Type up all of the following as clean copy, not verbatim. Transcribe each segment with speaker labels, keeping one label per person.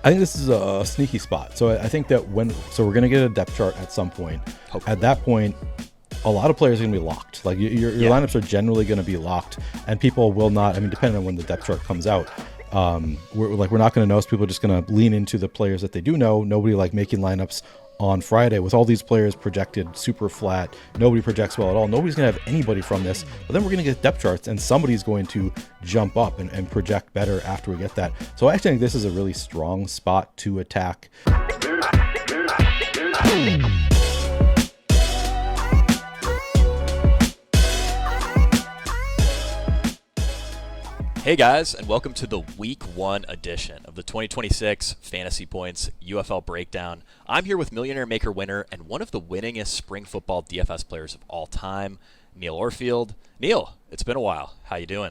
Speaker 1: I think this is a sneaky spot. So I think that we're going to get a depth chart at some point. Hopefully. At that point, a lot of players are going to be locked. Like your lineups are generally going to be locked, and people will not. I mean, depending on when the depth chart comes out, we're not going to know. So people are just going to lean into the players that they do know. Nobody like making lineups on Friday with all these players projected super flat. Nobody projects well at all. Nobody's going to have anybody from this. But then we're going to get depth charts, and somebody's going to jump up and project better after we get that. So I actually think this is a really strong spot to attack.
Speaker 2: Hey guys, and welcome to the Week 1 edition of the 2026 Fantasy Points UFL Breakdown. I'm here with Millionaire Maker winner and one of the winningest spring football DFS players of all time, Neil Orfield. Neil, it's been a while. How you doing?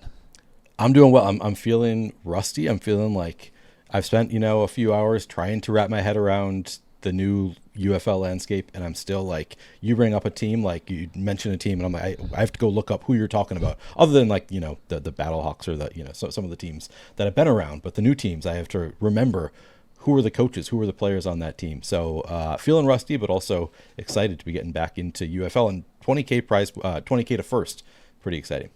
Speaker 1: I'm doing well. I'm feeling rusty. I'm feeling like I've spent, a few hours trying to wrap my head around the new UFL landscape, and I'm still like, you bring up a team, like you mention a team, and I'm like, I have to go look up who you're talking about, other than like, the BattleHawks or the, some of the teams that have been around, but the new teams, I have to remember who are the coaches, who are the players on that team. So feeling rusty, but also excited to be getting back into UFL, and 20K prize, 20K to first, pretty exciting.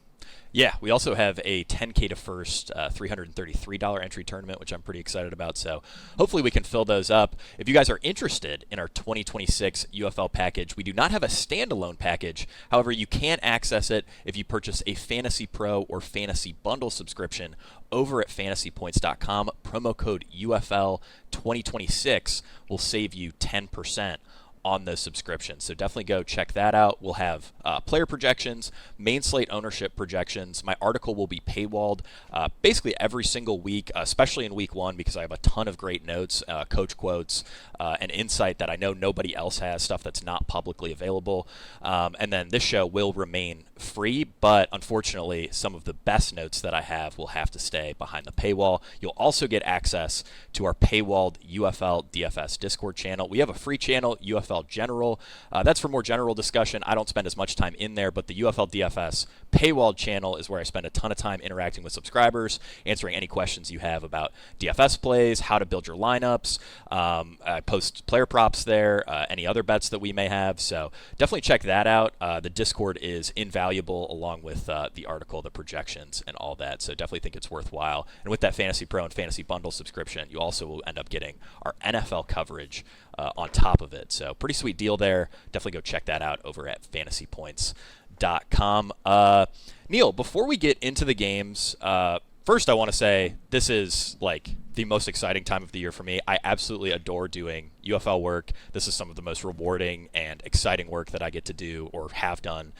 Speaker 2: Yeah, we also have a 10K to first $333 entry tournament, which I'm pretty excited about. So hopefully we can fill those up. If you guys are interested in our 2026 UFL package, we do not have a standalone package. However, you can access it if you purchase a Fantasy Pro or Fantasy Bundle subscription over at fantasypoints.com. Promo code UFL 2026 will save you 10% on those subscriptions. So definitely go check that out. We'll have player projections, main slate ownership projections. My article will be paywalled basically every single week, especially in week 1, because I have a ton of great notes, coach quotes, and insight that I know nobody else has, stuff that's not publicly available. And then this show will remain free, but unfortunately, some of the best notes that I have will have to stay behind the paywall. You'll also get access to our paywalled UFL DFS Discord channel. We have a free channel, UFL General. That's for more general discussion. I don't spend as much time in there, but the UFL DFS paywalled channel is where I spend a ton of time interacting with subscribers, answering any questions you have about DFS plays, how to build your lineups. I post player props there, any other bets that we may have. So definitely check that out. The Discord is invaluable, along with the article, the projections, and all that. So definitely think it's worthwhile. And with that Fantasy Pro and Fantasy Bundle subscription, you also will end up getting our NFL coverage on top of it. So pretty sweet deal there. Definitely go check that out over at fantasypoints.com. Neil, before we get into the games, first I want to say this is like the most exciting time of the year for me. I absolutely adore doing UFL work. This is some of the most rewarding and exciting work that I get to do or have done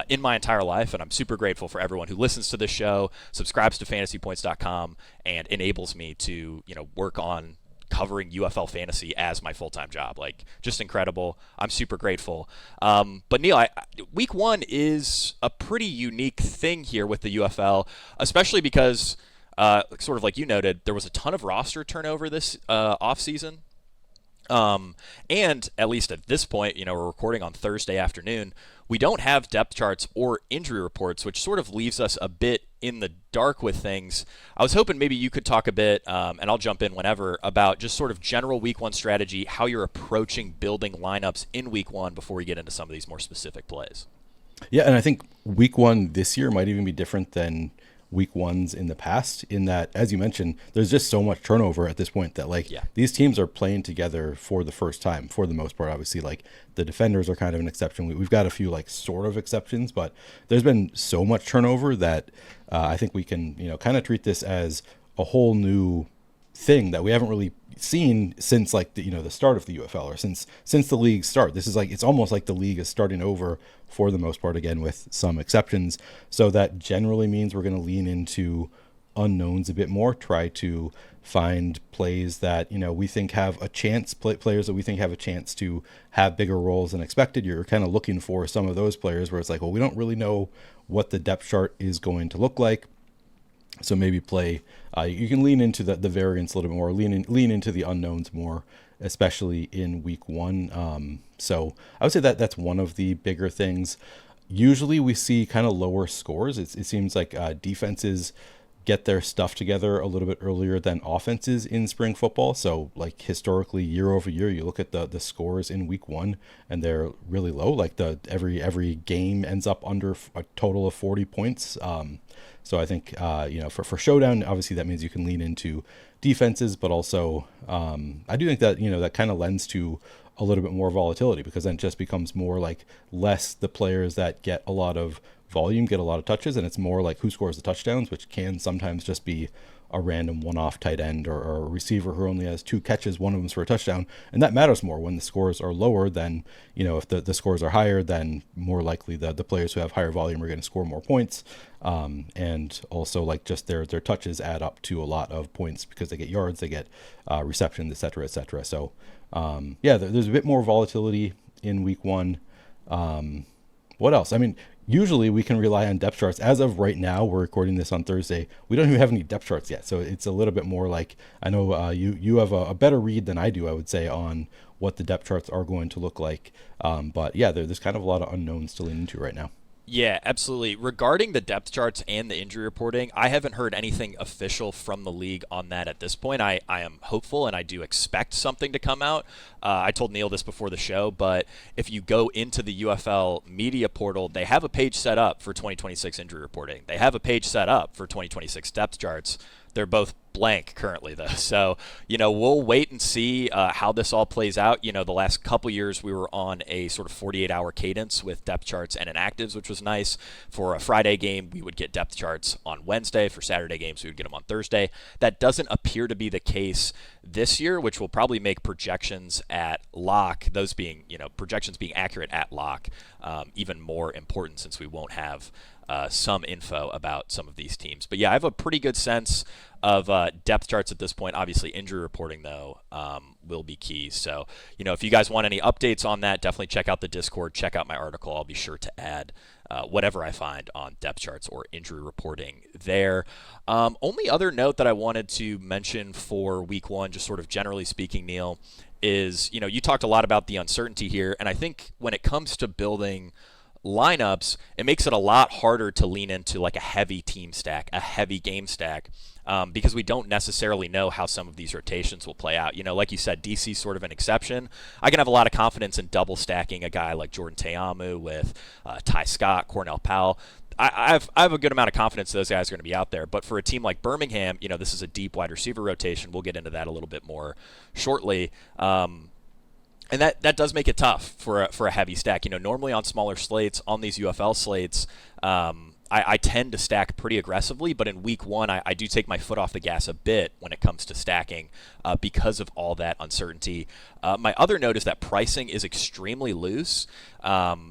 Speaker 2: in my entire life, and I'm super grateful for everyone who listens to this show, subscribes to fantasypoints.com, and enables me to work on covering UFL fantasy as my full-time job. Like, just incredible. I'm super grateful. But Neil, week 1 is a pretty unique thing here with the UFL, especially because, sort of like you noted, there was a ton of roster turnover this offseason. And at least at this point, we're recording on Thursday afternoon, we don't have depth charts or injury reports, which sort of leaves us a bit in the dark with things. I was hoping maybe you could talk a bit, and I'll jump in whenever, about just sort of general week 1 strategy, how you're approaching building lineups in week 1 before we get into some of these more specific plays.
Speaker 1: Yeah, and I think week 1 this year might even be different than week 1s in the past, in that, as you mentioned, there's just so much turnover at this point that these teams are playing together for the first time for the most part. Obviously, like the defenders are kind of an exception. We've got a few sort of exceptions, but there's been so much turnover that I think we can kind of treat this as a whole new thing that we haven't really seen since the start of the UFL, or since the league's start. This is it's almost like the league is starting over for the most part, again with some exceptions. So that generally means we're going to lean into unknowns a bit more, try to find plays that we think have a chance, players that we think have a chance to have bigger roles than expected. You're kind of looking for some of those players where it's like, well, we don't really know what the depth chart is going to look like. So maybe play, you can lean into the variance a little bit more, lean into the unknowns more, especially in week 1. So I would say that that's one of the bigger things. Usually we see kind of lower scores. It seems like defenses get their stuff together a little bit earlier than offenses in spring football. So like historically, year over year, you look at the scores in week one and they're really low. Like every game ends up under a total of 40 points. So I think, for showdown, obviously that means you can lean into defenses, but also I do think that, that kind of lends to a little bit more volatility, because then it just becomes more like less the players that get a lot of volume, get a lot of touches, and it's more like who scores the touchdowns, which can sometimes just be a random one-off tight end or a receiver who only has 2 catches, one of them's for a touchdown. And that matters more when the scores are lower than, if the scores are higher, then more likely the players who have higher volume are going to score more points. And also like just their touches add up to a lot of points because they get yards, they get receptions, et cetera, et cetera. So there's a bit more volatility in week one. What else? I mean, usually we can rely on depth charts. As of right now, we're recording this on Thursday. We don't even have any depth charts yet. So it's a little bit more like, I know you have a better read than I do, I would say, on what the depth charts are going to look like. But yeah, there's kind of a lot of unknowns to lean into right now.
Speaker 2: Yeah, absolutely. Regarding the depth charts and the injury reporting, I haven't heard anything official from the league on that at this point. I am hopeful and I do expect something to come out. I told Neil this before the show, but if you go into the UFL media portal, they have a page set up for 2026 injury reporting. They have a page set up for 2026 depth charts. They're both blank currently, though. So, we'll wait and see how this all plays out. The last couple years we were on a sort of 48-hour cadence with depth charts and inactives, which was nice. For a Friday game, we would get depth charts on Wednesday. For Saturday games, we would get them on Thursday. That doesn't appear to be the case this year, which will probably make projections at lock, those being, projections being accurate at lock, even more important, since we won't have some info about some of these teams. But yeah, I have a pretty good sense of depth charts at this point. Obviously, injury reporting, though, will be key. So, if you guys want any updates on that, definitely check out the Discord, check out my article. I'll be sure to add whatever I find on depth charts or injury reporting there. Only other note that I wanted to mention for week one, just sort of generally speaking, Neil, is, you talked a lot about the uncertainty here. And I think when it comes to building lineups, it makes it a lot harder to lean into like a heavy team stack, a heavy game stack, because we don't necessarily know how some of these rotations will play out. Like you said, DC's sort of an exception. I can have a lot of confidence in double stacking a guy like Jordan Teamu with Ty Scott, Cornell Powell. I have a good amount of confidence those guys are going to be out there. But for a team like Birmingham, this is a deep wide receiver rotation. We'll get into that a little bit more shortly. And that does make it tough for a heavy stack. Normally on smaller slates, on these UFL slates, I tend to stack pretty aggressively, but in week one, I do take my foot off the gas a bit when it comes to stacking because of all that uncertainty. My other note is that pricing is extremely loose.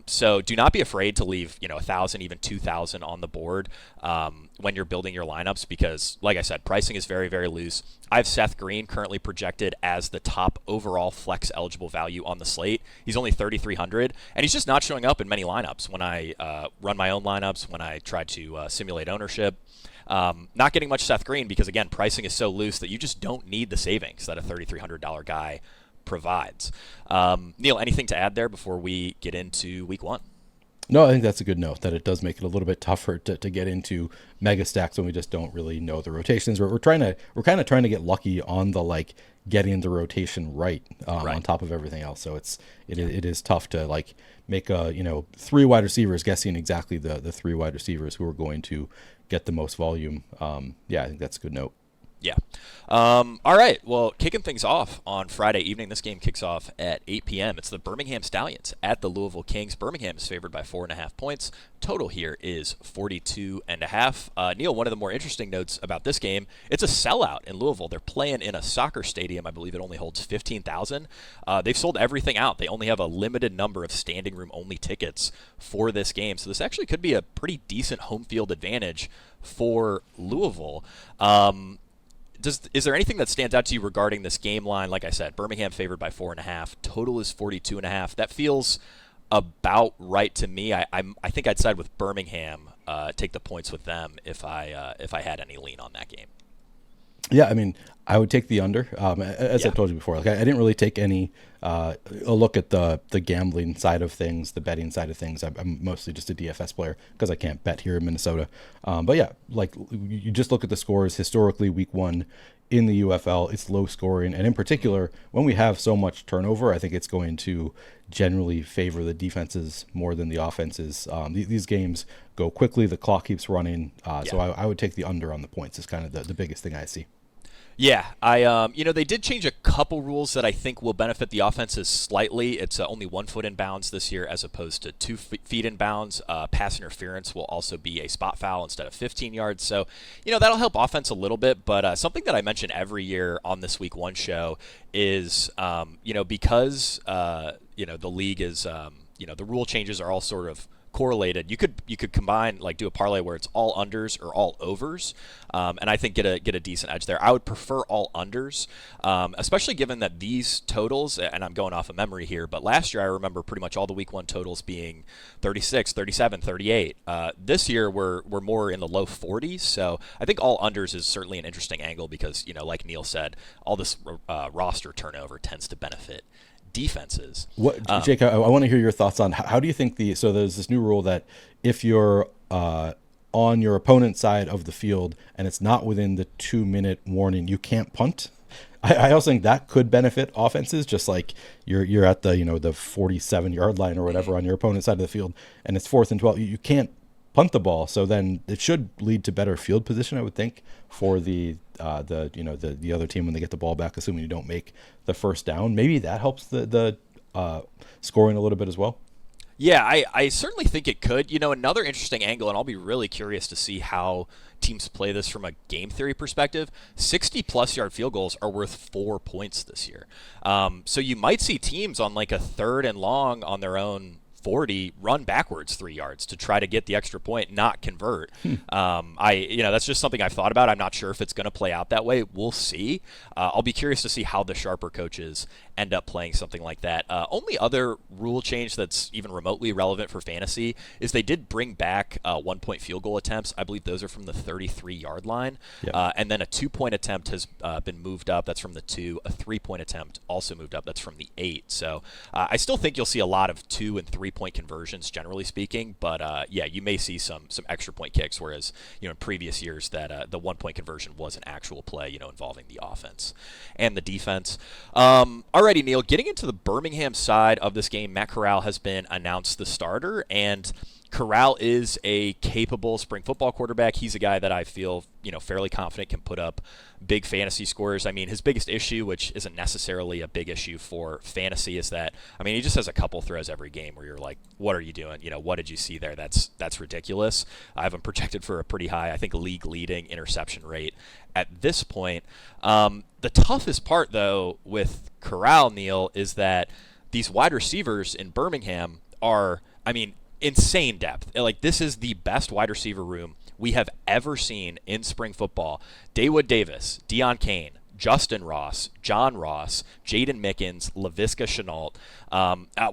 Speaker 2: So do not be afraid to leave, 1,000, even 2,000 on the board when you're building your lineups, because like I said, pricing is very, very loose. I have Seth Green currently projected as the top overall flex eligible value on the slate. He's only 3,300, and he's just not showing up in many lineups when I run my own lineups, when I try to simulate ownership. Not getting much Seth Green because, again, pricing is so loose that you just don't need the savings that a $3,300 guy provides. Neil, anything to add there before we get into week one?
Speaker 1: No, I think that's a good note, that it does make it a little bit tougher to get into mega stacks when we just don't really know the rotations. We're kind of trying to get lucky on the getting the rotation right. On top of everything else. So it is tough to make a 3 wide receivers guessing exactly the 3 wide receivers who are going to get the most volume. I think that's a good note.
Speaker 2: Yeah. All right. Well, kicking things off on Friday evening, this game kicks off at 8 p.m. It's the Birmingham Stallions at the Louisville Kings. Birmingham is favored by 4.5 points. Total here is 42.5. Neil, one of the more interesting notes about this game, it's a sellout in Louisville. They're playing in a soccer stadium. I believe it only holds 15,000. They've sold everything out. They only have a limited number of standing room only tickets for this game. So this actually could be a pretty decent home field advantage for Louisville. Is there anything that stands out to you regarding this game line? Like I said, Birmingham favored by 4.5. Total is 42.5. That feels about right to me. I think I'd side with Birmingham, take the points with them if I had any lean on that game.
Speaker 1: Yeah, I mean, I would take the under. As I told you before, like I didn't really take any a look at the gambling side of things, the betting side of things. I'm mostly just a DFS player because I can't bet here in Minnesota. But yeah, like you just look at the scores historically. Week 1 in the UFL, it's low scoring, and in particular, when we have so much turnover, I think it's going to generally favor the defenses more than the offenses. These games go quickly, the clock keeps running, so I would take the under on the points. Is kind of the biggest thing I see.
Speaker 2: Yeah, they did change a couple rules that I think will benefit the offenses slightly. It's only 1 foot in bounds this year as opposed to 2 feet in bounds. Pass interference will also be a spot foul instead of 15 yards. So, that'll help offense a little bit. But something that I mention every year on this Week 1 show is, because, the league is, the rule changes are all sort of correlated. You could combine, like, do a parlay where it's all unders or all overs, and I think get a decent edge there. I would prefer all unders, especially given that these totals, and I'm going off of memory here, but last year I remember pretty much all the Week 1 totals being 36, 37, 38. This year we're more in the low 40s, so I think all unders is certainly an interesting angle because, like Neil said, all this roster turnover tends to benefit defenses.
Speaker 1: Jake, I want to hear your thoughts on how do you think so there's this new rule that if you're on your opponent's side of the field and it's not within the 2-minute warning, you can't punt. I also think that could benefit offenses, just like you're at the the 47-yard line or whatever on your opponent's side of the field and it's 4th and 12. You can't punt the ball, so then it should lead to better field position, I would think, for the other team when they get the ball back, assuming you don't make the first down. Maybe that helps the scoring a little bit as well.
Speaker 2: Yeah, I certainly think it could. Another interesting angle, and I'll be really curious to see how teams play this from a game theory perspective. 60-plus yard field goals are worth 4 points this year. So you might see teams on like a 3rd and long on their own 40 run backwards 3 yards to try to get the extra point, not convert. That's just something I've thought about. I'm not sure if it's going to play out that way. We'll see. I'll be curious to see how the sharper coaches end up playing something like that. Only other rule change that's even remotely relevant for fantasy is they did bring back 1-point field goal attempts. I believe those are from the 33-yard line. Yep. And then a 2-point attempt has been moved up. That's from the 2. A 3-point attempt also moved up. That's from the 8. So I still think you'll see a lot of 2- and 3-point conversions, generally speaking. But you may see some extra point kicks, whereas in previous years that the 1-point conversion was an actual play, involving the offense and the defense. Alrighty, Neil, getting into the Birmingham side of this game, Matt Corral has been announced the starter, and Corral is a capable spring football quarterback. He's a guy that I feel, fairly confident can put up big fantasy scores. I mean, his biggest issue, which isn't necessarily a big issue for fantasy, is that, he just has a couple throws every game where you're like, what are you doing? What did you see there? That's ridiculous. I have him projected for a pretty high, I think, league-leading interception rate at this point. The toughest part, though, with Corral, Neil, is that these wide receivers in Birmingham are, insane depth. Like, this is the best wide receiver room we have ever seen in spring football. Dawood Davis, Deion Kane, Justin Ross, John Ross, Jaden Mickens, Laviska Shenault.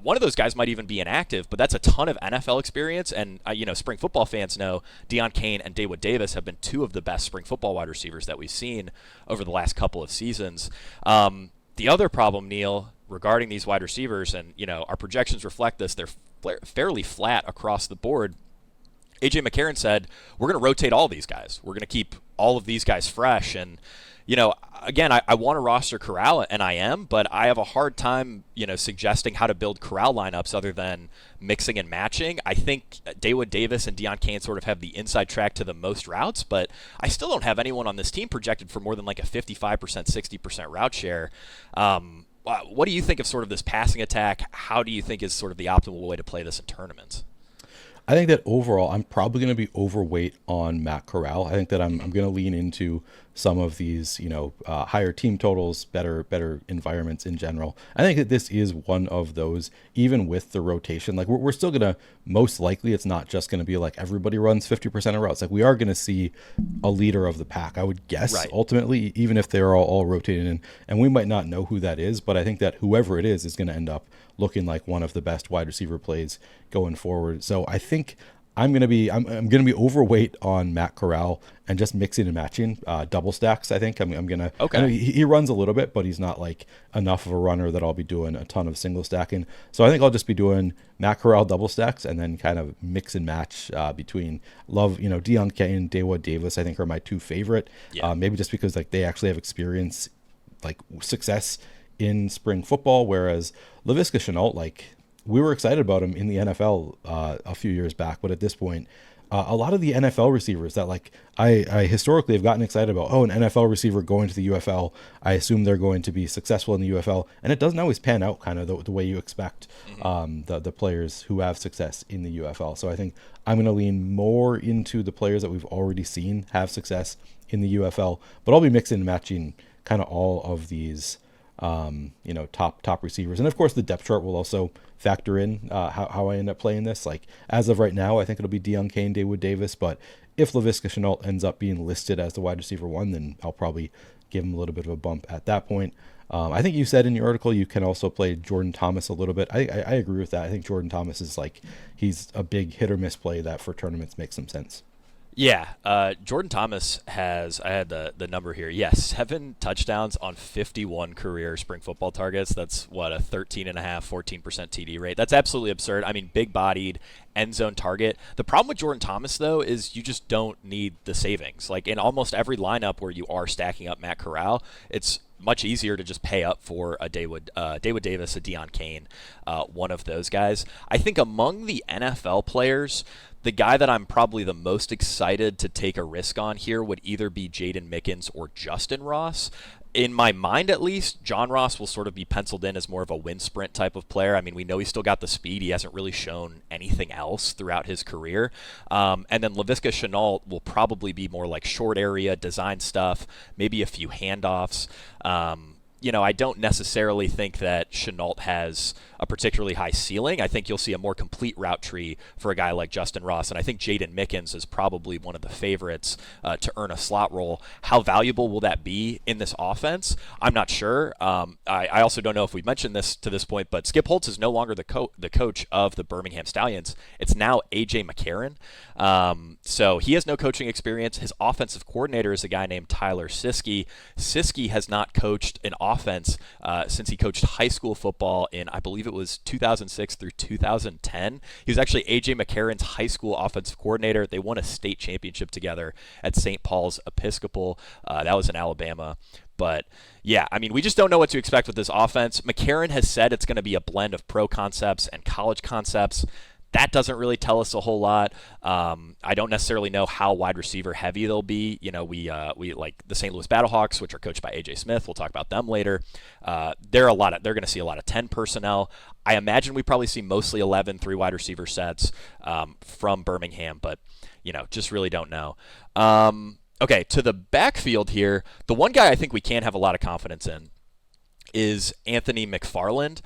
Speaker 2: One of those guys might even be inactive, but that's a ton of NFL experience. And, spring football fans know Deion Kane and Dawood Davis have been 2 of the best spring football wide receivers that we've seen over the last couple of seasons. The other problem, Neil, regarding these wide receivers, and, our projections reflect this, they're fairly flat across the board. A.J. McCarron said, we're going to rotate all these guys. We're going to keep all of these guys fresh. And, again, I want to roster Corral, and I am, but I have a hard time, suggesting how to build Corral lineups other than mixing and matching. I think Dawood Davis and Deion Kane sort of have the inside track to the most routes, but I still don't have anyone on this team projected for more than like a 55%, 60% route share. What do you think of sort of this passing attack? How do you think is sort of the optimal way to play this in tournaments?
Speaker 1: I think that overall, I'm probably going to be overweight on Matt Corral. I think that I'm going to lean into some of these, higher team totals, better environments in general. I think that this is one of those, even with the rotation. Like we're still going to, most likely, it's not just going to be like everybody runs 50% of routes. Like we are going to see a leader of the pack, I would guess, right, ultimately, even if they're all rotating in. And we might not know who that is, but I think that whoever it is going to end up looking like one of the best wide receiver plays going forward. So I think I'm gonna be overweight on Matt Corral and just mixing and matching double stacks. I think I'm gonna.
Speaker 2: Okay.
Speaker 1: I know he runs a little bit, but he's not like enough of a runner that I'll be doing a ton of single stacking. So I think I'll just be doing Matt Corral double stacks and then kind of mix and match between Deion Kane, Dawood Davis. I think are my two favorite.
Speaker 2: Yeah.
Speaker 1: Maybe just because like they actually have experience, like success in spring football, whereas Laviska Shenault, like, we were excited about him in the NFL a few years back, but at this point, a lot of the NFL receivers that like I historically have gotten excited about, an NFL receiver going to the UFL, I assume they're going to be successful in the UFL, and it doesn't always pan out kind of the way you expect the players who have success in the UFL. So I think I'm going to lean more into the players that we've already seen have success in the UFL, but I'll be mixing and matching kind of all of these top receivers. And of course the depth chart will also factor in how I end up playing this. Like as of right now, I think it'll be Deion Kane, Dawood Davis, but if Laviska Shenault ends up being listed as the wide receiver 1, then I'll probably give him a little bit of a bump at that point. I think you said in your article you can also play Jordan Thomas a little bit. I agree with that. I think Jordan Thomas is like, he's a big hit or miss play that for tournaments makes some sense.
Speaker 2: Yeah, Jordan Thomas has, I had the number here, 7 touchdowns on 51 career spring football targets. That's, a 13.5%, 14% TD rate. That's absolutely absurd. I mean, big-bodied, end zone target. The problem with Jordan Thomas, though, is you just don't need the savings. Like, in almost every lineup where you are stacking up Matt Corral, it's much easier to just pay up for a Dawood Davis, a Deion Kane, one of those guys. I think among the NFL players, the guy that I'm probably the most excited to take a risk on here would either be Jaden Mickens or Justin Ross. In my mind, at least, John Ross will sort of be penciled in as more of a wind sprint type of player. I mean, we know he's still got the speed. He hasn't really shown anything else throughout his career. And then Laviska Shenault will probably be more like short area design stuff, maybe a few handoffs. I don't necessarily think that Shenault has a particularly high ceiling. I think you'll see a more complete route tree for a guy like Justin Ross, and I think Jaden Mickens is probably one of the favorites to earn a slot role. How valuable will that be in this offense? I'm not sure. I also don't know if we've mentioned this to this point, but Skip Holtz is no longer the coach of the Birmingham Stallions. It's now A.J. McCarron. So he has no coaching experience. His offensive coordinator is a guy named Tyler Siskey. Siskey has not coached an offense since he coached high school football in, I believe it was 2006 through 2010. He was actually A.J. McCarron's high school offensive coordinator. They won a state championship together at St. Paul's Episcopal. That was in Alabama. But, yeah, I mean, we just don't know what to expect with this offense. McCarron has said it's going to be a blend of pro concepts and college concepts. That doesn't really tell us a whole lot. I don't necessarily know how wide receiver heavy they'll be. We like the St. Louis Battlehawks, which are coached by AJ Smith. We'll talk about them later. They're going to see a lot of 10 personnel. I imagine we probably see mostly 11 3 wide receiver sets from Birmingham, but just really don't know. Okay, to the backfield here, the one guy I think we can have a lot of confidence in is Anthony McFarland.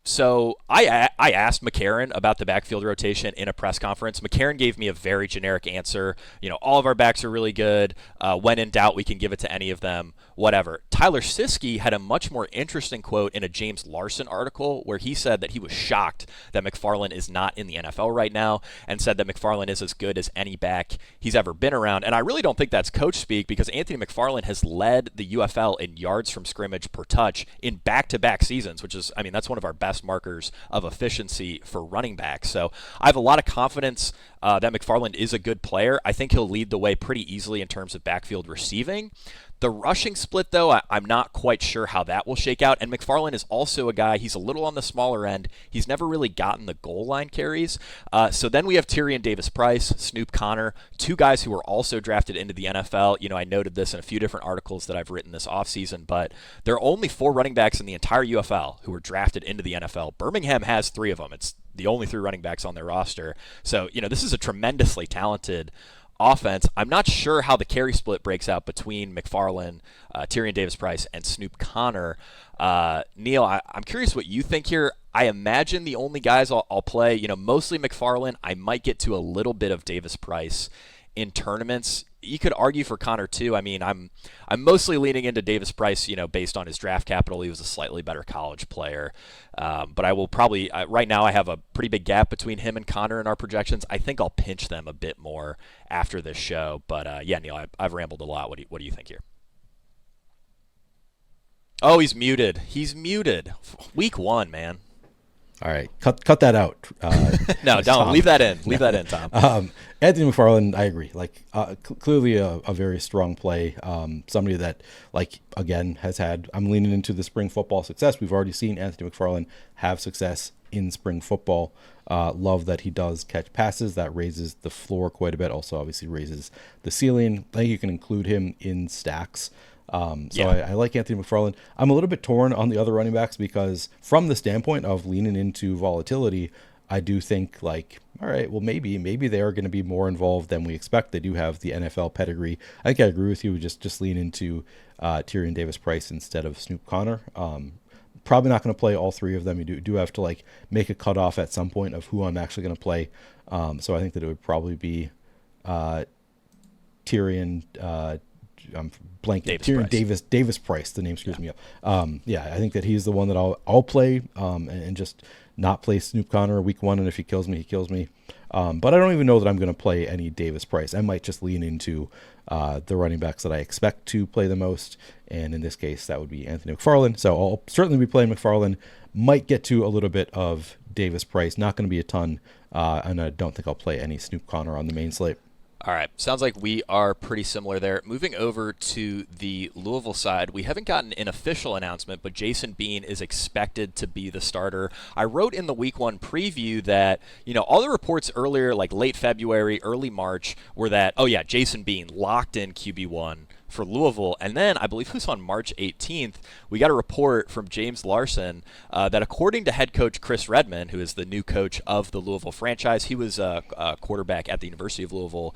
Speaker 2: So I asked McCarron about the backfield rotation in a press conference. McCarron gave me a very generic answer. All of our backs are really good. When in doubt, we can give it to any of them, whatever. Tyler Siskey had a much more interesting quote in a James Larson article where he said that he was shocked that McFarland is not in the NFL right now and said that McFarland is as good as any back he's ever been around. And I really don't think that's coach speak because Anthony McFarland has led the UFL in yards from scrimmage per touch in back-to-back seasons, which is, that's one of our best markers of efficiency for running backs. So I have a lot of confidence that McFarland is a good player. I think he'll lead the way pretty easily in terms of backfield receiving. The rushing split, though, I'm not quite sure how that will shake out. And McFarland is also a guy, he's a little on the smaller end. He's never really gotten the goal line carries. So then we have Tyrion Davis-Price, Snoop Connor, two guys who were also drafted into the NFL. I noted this in a few different articles that I've written this offseason, but there are only 4 running backs in the entire UFL who were drafted into the NFL. Birmingham has 3 of them. It's the only 3 running backs on their roster. So, this is a tremendously talented offense. I'm not sure how the carry split breaks out between McFarland, Tyrion Davis-Price, and Snoop Connor. Neil, I'm curious what you think here. I imagine the only guys I'll play, mostly McFarland. I might get to a little bit of Davis-Price in tournaments. You could argue for Connor too. I mean, I'm mostly leaning into Davis Price, based on his draft capital. He was a slightly better college player. But I will probably right now I have a pretty big gap between him and Connor in our projections. I think I'll pinch them a bit more after this show. But yeah, Neil, I've rambled a lot. What do you think here? Oh, he's muted. Week 1, man.
Speaker 1: All right, cut that out.
Speaker 2: No, don't Tom. Leave that in. Leave that in, Tom.
Speaker 1: Anthony McFarland, I agree. Clearly a very strong play. Somebody that, again, has had. I'm leaning into the spring football success. We've already seen Anthony McFarland have success in spring football. Love that he does catch passes. That raises the floor quite a bit. Also, obviously, raises the ceiling. I think you can include him in stacks. I like Anthony McFarland. I'm a little bit torn on the other running backs because from the standpoint of leaning into volatility, I do think all right, well, maybe they are going to be more involved than we expect. They do have the NFL pedigree. I think I agree with you. Just lean into Tyrion Davis-Price instead of Snoop Connor. Probably not going to play all three of them. You do have to make a cutoff at some point of who I'm actually going to play. So I think that it would probably be Tyrion. I'm blanking. Davis Price. The name screws me up. I think that he's the one that I'll play and just not play Snoop Connor week 1. And if he kills me, he kills me. But I don't even know that I'm going to play any Davis Price. I might just lean into the running backs that I expect to play the most. And in this case, that would be Anthony McFarland. So I'll certainly be playing McFarland. Might get to a little bit of Davis Price. Not going to be a ton. And I don't think I'll play any Snoop Connor on the main slate.
Speaker 2: All right. Sounds like we are pretty similar there. Moving over to the Louisville side, we haven't gotten an official announcement, but Jason Bean is expected to be the starter. I wrote in the Week 1 preview that, all the reports earlier, late February, early March, were that, Jason Bean locked in QB1 for Louisville. And then I believe it was on March 18th, we got a report from James Larson that according to head coach Chris Redman, who is the new coach of the Louisville franchise, he was a quarterback at the University of Louisville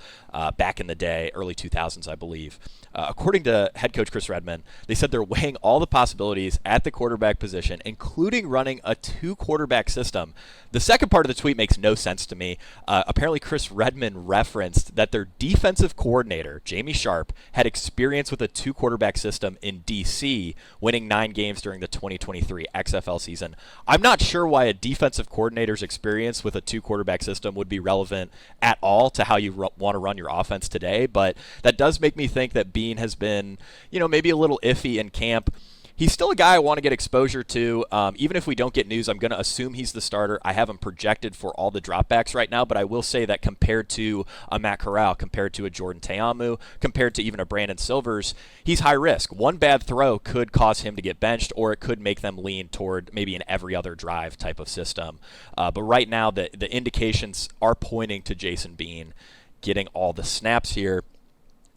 Speaker 2: back in the day, early 2000s, I believe. According to head coach Chris Redman, they said they're weighing all the possibilities at the quarterback position, including running a 2-quarterback system. The second part of the tweet makes no sense to me. Apparently, Chris Redman referenced that their defensive coordinator, Jamie Sharp, had experience with a 2-quarterback system in D.C., winning 9 games during the 2023 XFL season. I'm not sure why a defensive coordinator's experience with a 2-quarterback system would be relevant at all to how you want to run your offense today, but that does make me think that Bean has been, maybe a little iffy in camp. He's still a guy I want to get exposure to. Even if we don't get news, I'm going to assume he's the starter. I have him projected for all the dropbacks right now, but I will say that compared to a Matt Corral, compared to a Jordan Teamu, compared to even a Brandon Silvers, he's high risk. One bad throw could cause him to get benched, or it could make them lean toward maybe an every other drive type of system. But right now, the indications are pointing to Jason Bean getting all the snaps here.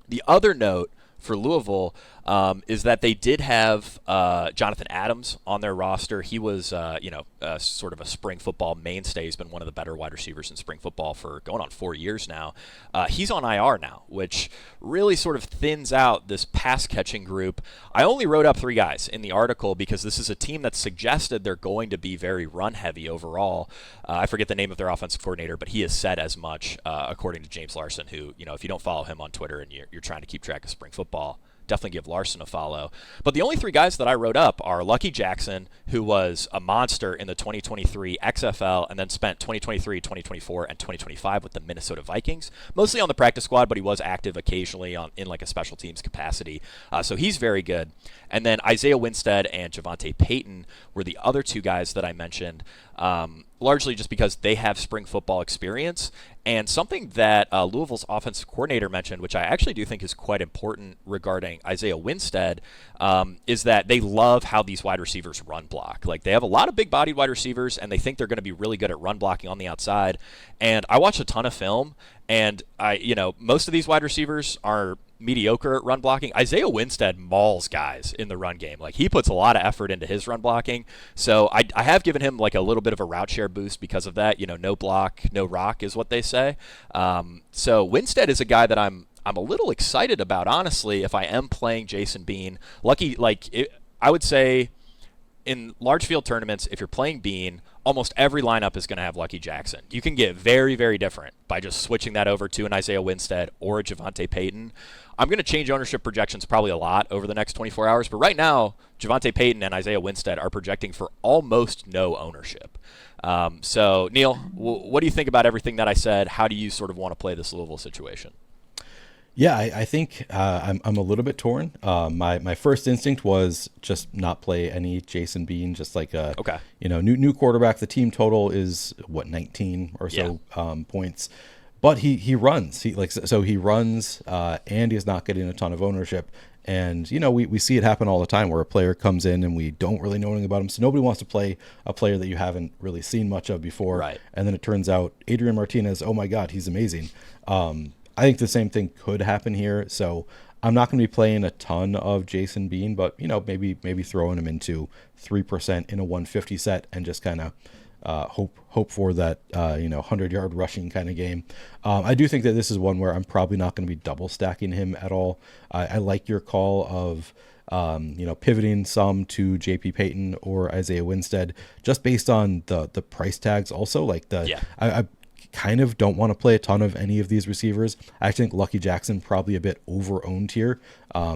Speaker 2: The other note for Louisville is that they did have Jonathan Adams on their roster. He was, sort of a spring football mainstay. He's been one of the better wide receivers in spring football for going on 4 years now. He's on IR now, which really sort of thins out this pass-catching group. I only wrote up 3 guys in the article because this is a team that suggested they're going to be very run-heavy overall. I forget the name of their offensive coordinator, but he has said as much, according to James Larson, who, if you don't follow him on Twitter and you're trying to keep track of spring football, definitely give Larson a follow. But the only 3 guys that I wrote up are Lucky Jackson, who was a monster in the 2023 XFL and then spent 2023, 2024, and 2025 with the Minnesota Vikings, mostly on the practice squad, but he was active occasionally in a special teams capacity. So he's very good. And then Isaiah Winstead and Javonte Payton were the other 2 guys that I mentioned, largely just because they have spring football experience. And something that Louisville's offensive coordinator mentioned, which I actually do think is quite important regarding Isaiah Winstead, is that they love how these wide receivers run block. They have a lot of big-bodied wide receivers, and they think they're going to be really good at run blocking on the outside. And I watched a ton of film, and most of these wide receivers are mediocre at run blocking. Isaiah Winstead mauls guys in the run game. He puts a lot of effort into his run blocking. So I have given him a little bit of a route share boost because of that. No block, no rock is what they say. So Winstead is a guy that I'm a little excited about, honestly, if I am playing Jason Bean. I would say in large field tournaments, if you're playing Bean, almost every lineup is going to have Lucky Jackson. You can get very, very different by just switching that over to an Isaiah Winstead or a Javonte Payton. I'm going to change ownership projections probably a lot over the next 24 hours, but right now, Javonte Payton and Isaiah Winstead are projecting for almost no ownership. So, Neil, what do you think about everything that I said? How do you sort of want to play this Louisville situation?
Speaker 1: Yeah, I think I'm a little bit torn. My first instinct was just not play any Jason Bean, just like new quarterback. The team total is 19 or so points, but he runs. He runs, and he's not getting a ton of ownership. And we see it happen all the time where a player comes in and we don't really know anything about him, so nobody wants to play a player that you haven't really seen much of before.
Speaker 2: Right.
Speaker 1: And then it turns out Adrian Martinez, oh my God, he's amazing. I think the same thing could happen here. So I'm not going to be playing a ton of Jason Bean, but maybe throwing him into 3% in a 150 set and just kind of hope for that 100-yard rushing kind of game. I do think that this is one where I'm probably not going to be double stacking him at all. I like your call of pivoting some to JP Payton or Isaiah Winstead just based on the price tags. Also, I kind of don't want to play a ton of any of these receivers. I think Lucky Jackson probably a bit over-owned here,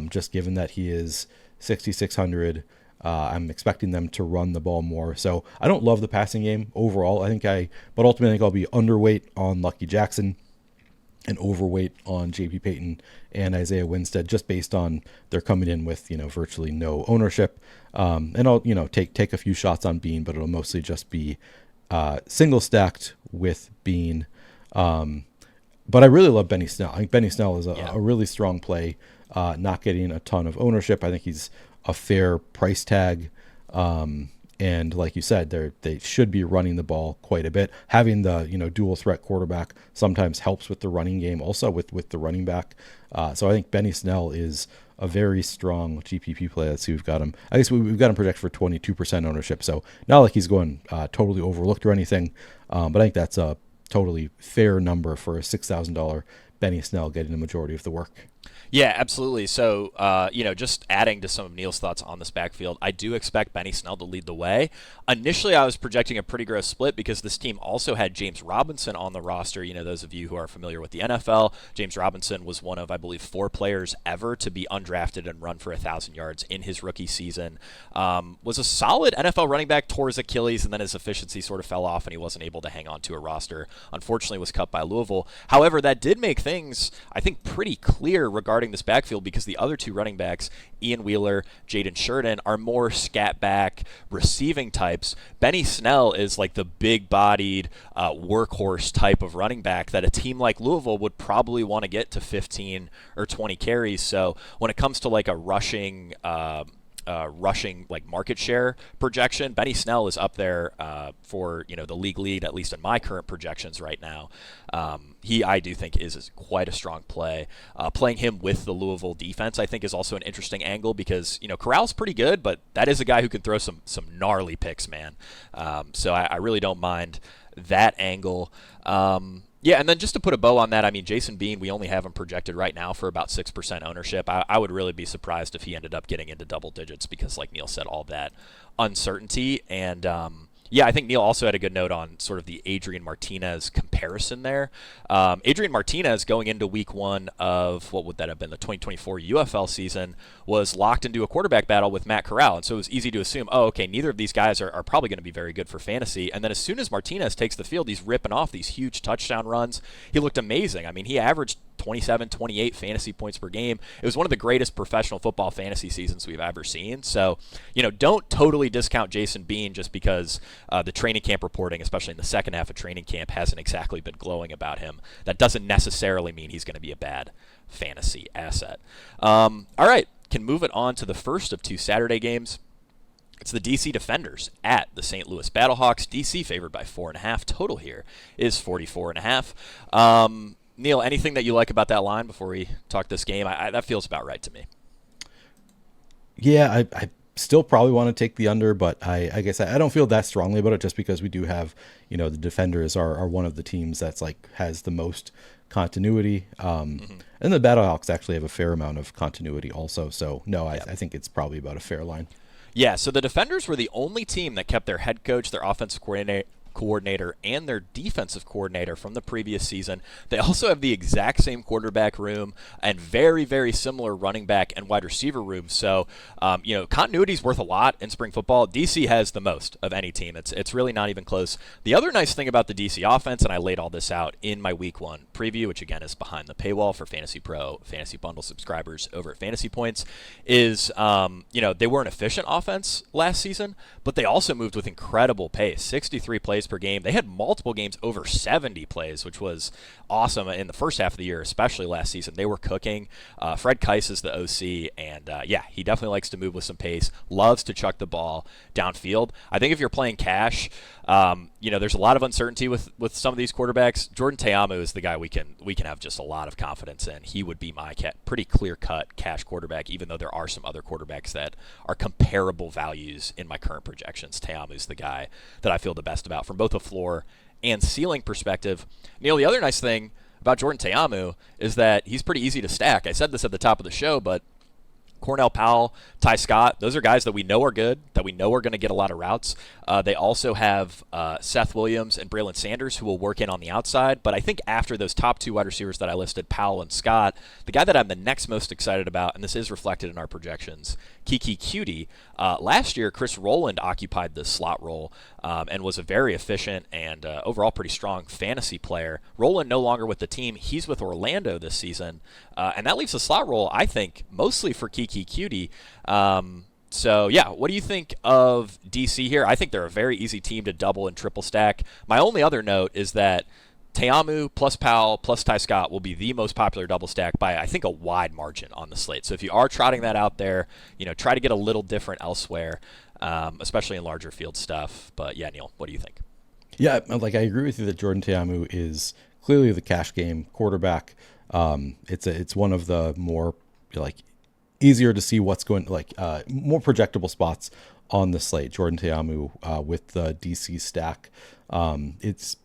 Speaker 1: just given that he is 6,600. I'm expecting them to run the ball more. So I don't love the passing game overall. But ultimately I think I'll be underweight on Lucky Jackson and overweight on JP Payton and Isaiah Winstead, just based on they're coming in with, virtually no ownership. And I'll, take a few shots on Bean, but it'll mostly just be single stacked with Bean. But I really love Benny Snell. I think Benny Snell is a really strong play, not getting a ton of ownership. I think he's a fair price tag. And like you said, they should be running the ball quite a bit. Having the dual threat quarterback sometimes helps with the running game, also with the running back. So I think Benny Snell is a very strong GPP play. Let's see, we've got him. I guess we've got him projected for 22% ownership. So not like he's going totally overlooked or anything. But I think that's a totally fair number for a $6,000 Benny Snell getting the majority of the work.
Speaker 2: Yeah, absolutely. So, just adding to some of Neil's thoughts on this backfield, I do expect Benny Snell to lead the way. Initially, I was projecting a pretty gross split because this team also had James Robinson on the roster. Those of you who are familiar with the NFL, James Robinson was one of, I believe, 4 players ever to be undrafted and run for 1,000 yards in his rookie season. Was a solid NFL running back, tore his Achilles, and then his efficiency sort of fell off and he wasn't able to hang on to a roster. Unfortunately, was cut by Louisville. However, that did make things, I think, pretty clear regarding this backfield because the other 2 running backs, Ian Wheeler, Jaden Sheridan, are more scat back receiving types. Benny Snell is like the big-bodied workhorse type of running back that a team like Louisville would probably want to get to 15 or 20 carries. So when it comes to like a rushing like market share projection, Benny Snell is up there for the league lead, at least in my current projections right now. I do think is quite a strong play. Playing him with the Louisville defense, I think, is also an interesting angle because Corral's pretty good, but that is a guy who can throw some gnarly picks, man. So I really don't mind that angle. Yeah, and then just to put a bow on that, I mean, Jason Bean, we only have him projected right now for about 6% ownership. I would really be surprised if he ended up getting into double digits because, like Neil said, all that uncertainty. And, I think Neil also had a good note on sort of the Adrian Martinez comparison there. Adrian Martinez going into week 1 of, what would that have been, the 2024 UFL season, was locked into a quarterback battle with Matt Corral. And so it was easy to assume, neither of these guys are probably going to be very good for fantasy. And then as soon as Martinez takes the field, he's ripping off these huge touchdown runs. He looked amazing. I mean, he averaged 27, 28 fantasy points per game. It was one of the greatest professional football fantasy seasons we've ever seen. So, don't totally discount Jason Bean just because the training camp reporting, especially in the second half of training camp, hasn't exactly been glowing about him. That doesn't necessarily mean he's going to be a bad fantasy asset. All right, can move it on to the first of 2 Saturday games. It's the DC Defenders at the St. Louis Battlehawks. DC favored by 4.5. Total here is 44.5. Neil, anything that you like about that line before we talk this game? That feels about right to me.
Speaker 1: Yeah, I still probably want to take the under, but I guess I don't feel that strongly about it just because we do have, the Defenders are one of the teams that's has the most continuity. And the Battlehawks actually have a fair amount of continuity also. So, no, I think it's probably about a fair line.
Speaker 2: Yeah, so the Defenders were the only team that kept their head coach, their offensive coordinator, and their defensive coordinator from the previous season. They also have the exact same quarterback room and very, very similar running back and wide receiver room. So, continuity is worth a lot in spring football. DC has the most of any team. It's really not even close. The other nice thing about the DC offense, and I laid all this out in my Week 1 preview, which again is behind the paywall for Fantasy Pro Fantasy Bundle subscribers over at Fantasy Points, is they were an efficient offense last season, but they also moved with incredible pace, 63 plays per game. They had multiple games over 70 plays, which was awesome in the first half of the year, especially last season. They were cooking. Fred Keiss is the OC, and he definitely likes to move with some pace, loves to chuck the ball downfield. I think if you're playing cash, there's a lot of uncertainty with some of these quarterbacks. Jordan Ta'amu is the guy we can have just a lot of confidence in. He would be my pretty clear-cut cash quarterback, even though there are some other quarterbacks that are comparable values in my current projections. Ta'amu's the guy that I feel the best about from both a floor and ceiling perspective. Neil, the other nice thing about Jordan Ta'amu is that he's pretty easy to stack. I said this at the top of the show, but Cornell Powell, Ty Scott, those are guys that we know are good, that we know are going to get a lot of routes. They also have Seth Williams and Braylon Sanders who will work in on the outside. But I think after those top two wide receivers that I listed, Powell and Scott, the guy that I'm the next most excited about, and this is reflected in our projections, Kiki Cutie. Last year, Chris Rowland occupied the slot role and was a very efficient and overall pretty strong fantasy player. Rowland no longer with the team. He's with Orlando this season. And that leaves the slot role, I think, mostly for Kiki Cutie. What do you think of DC here? I think they're a very easy team to double and triple stack. My only other note is that Ta'amu plus Powell plus Ty Scott will be the most popular double stack by, I think, a wide margin on the slate. So if you are trotting that out there, try to get a little different elsewhere, especially in larger field stuff. But yeah, Neil, what do you think?
Speaker 1: Yeah, I agree with you that Jordan Ta'amu is clearly the cash game quarterback. It's one of the more easier to see what's going, more projectable spots on the slate. Jordan Ta'amu with the DC stack. It's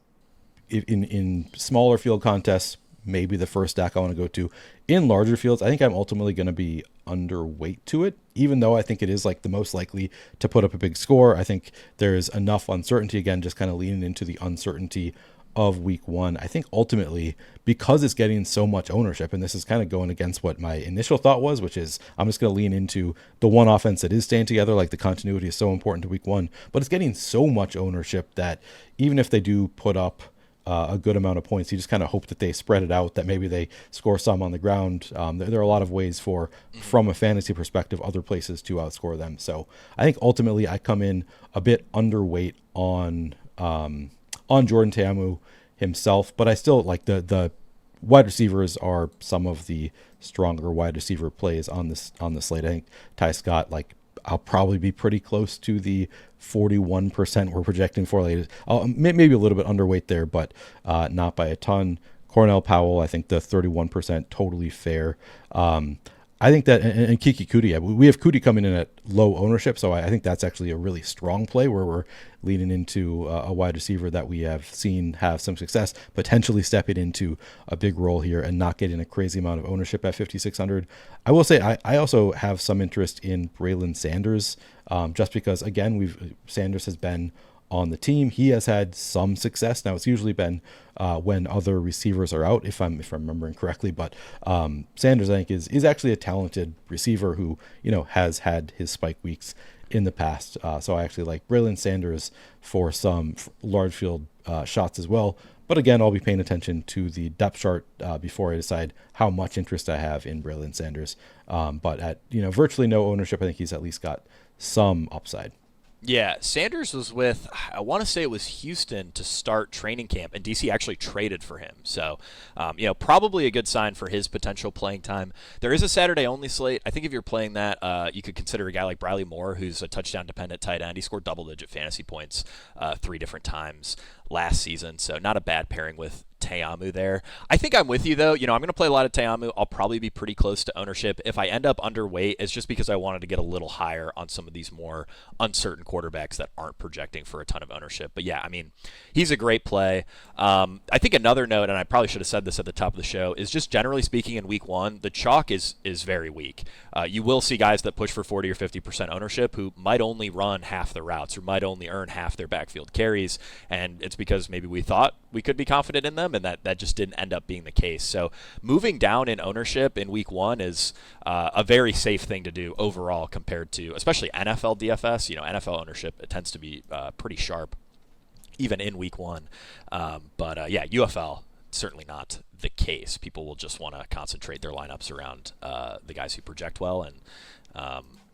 Speaker 1: in smaller field contests, maybe the first stack I want to go to. In larger fields, I think I'm ultimately going to be underweight to it, even though I think it is the most likely to put up a big score. I think there's enough uncertainty, again, just kind of leaning into the uncertainty of Week 1. I think ultimately, because it's getting so much ownership, and this is kind of going against what my initial thought was, which is I'm just going to lean into the one offense that is staying together. The continuity is so important to Week 1, but it's getting so much ownership that even if they do put up a good amount of points, you just kind of hope that they spread it out, that maybe they score some on the ground. There are a lot of ways from a fantasy perspective, other places to outscore them. So I think ultimately I come in a bit underweight on Jordan Ta'amu himself, but I still the wide receivers are some of the stronger wide receiver plays on the slate. I think Ty Scott, I'll probably be pretty close to the 41% we're projecting for. Maybe a little bit underweight there, but not by a ton. Cornell Powell, I think the 31% totally fair. I think that, and Kiki Cutie, we have Cutie coming in at low ownership, so I think that's actually a really strong play where we're leading into a wide receiver that we have seen have some success, potentially stepping into a big role here and not getting a crazy amount of ownership at 5,600. I will say I also have some interest in Braylon Sanders, just because, again, Sanders has been on the team. He has had some success. Now, it's usually been when other receivers are out, if I'm remembering correctly. But Sanders, I think, is actually a talented receiver who has had his spike weeks in the past. So I actually like Braylon Sanders for some large field shots as well. But again, I'll be paying attention to the depth chart before I decide how much interest I have in Braylon Sanders. But at virtually no ownership, I think he's at least got some upside.
Speaker 2: Yeah, Sanders was with, I want to say it was Houston to start training camp, and DC actually traded for him. So, probably a good sign for his potential playing time. There is a Saturday-only slate. I think if you're playing that, you could consider a guy like Briley Moore, who's a touchdown-dependent tight end. He scored double-digit fantasy points 3 different times last season, so not a bad pairing with Te'amu there. I think I'm with you, though. I'm going to play a lot of Te'amu. I'll probably be pretty close to ownership. If I end up underweight, it's just because I wanted to get a little higher on some of these more uncertain quarterbacks that aren't projecting for a ton of ownership. But yeah, he's a great play. I think another note, and I probably should have said this at the top of the show, is just generally speaking in week one, the chalk is very weak. You will see guys that push for 40 or 50% ownership who might only run half the routes or might only earn half their backfield carries, and it's because maybe we thought we could be confident in them, and that just didn't end up being the case. So moving down in ownership in week one is a very safe thing to do overall compared to, especially NFL DFS. NFL ownership, it tends to be pretty sharp even in week one. But UFL, certainly not the case. People will just want to concentrate their lineups around the guys who project well, and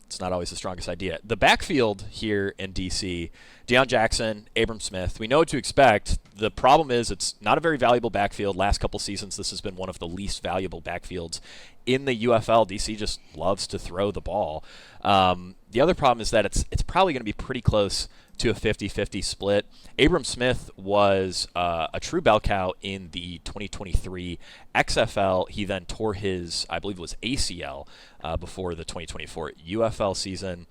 Speaker 2: it's not always the strongest idea. The backfield here in DC, Deion Jackson, Abram Smith, we know what to expect. The problem is it's not a very valuable backfield. Last couple seasons, this has been one of the least valuable backfields in the UFL. DC just loves to throw the ball. The other problem is that it's probably going to be pretty close to a 50-50 split. Abram Smith was a true bell cow in the 2023 XFL. He then tore his, I believe it was ACL before the 2024 UFL season.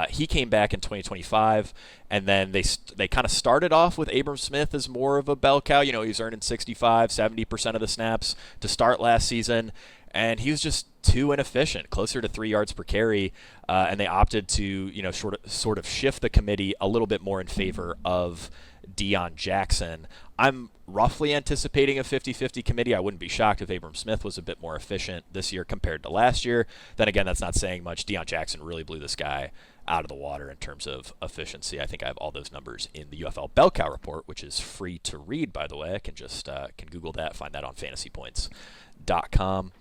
Speaker 2: He came back in 2025, and then they kind of started off with Abram Smith as more of a bell cow. He was earning 65-70% of the snaps to start last season, and he was just too inefficient, closer to 3 yards per carry, and they opted to sort of shift the committee a little bit more in favor of Deion Jackson. I'm roughly anticipating a 50-50 committee. I wouldn't be shocked if Abram Smith was a bit more efficient this year compared to last year. Then again, that's not saying much. Deion Jackson really blew this guy out of the water in terms of efficiency. I think I have all those numbers in the UFL Bell Cow report, which is free to read, by the way. I can just can Google that, find that on fantasypoints.com.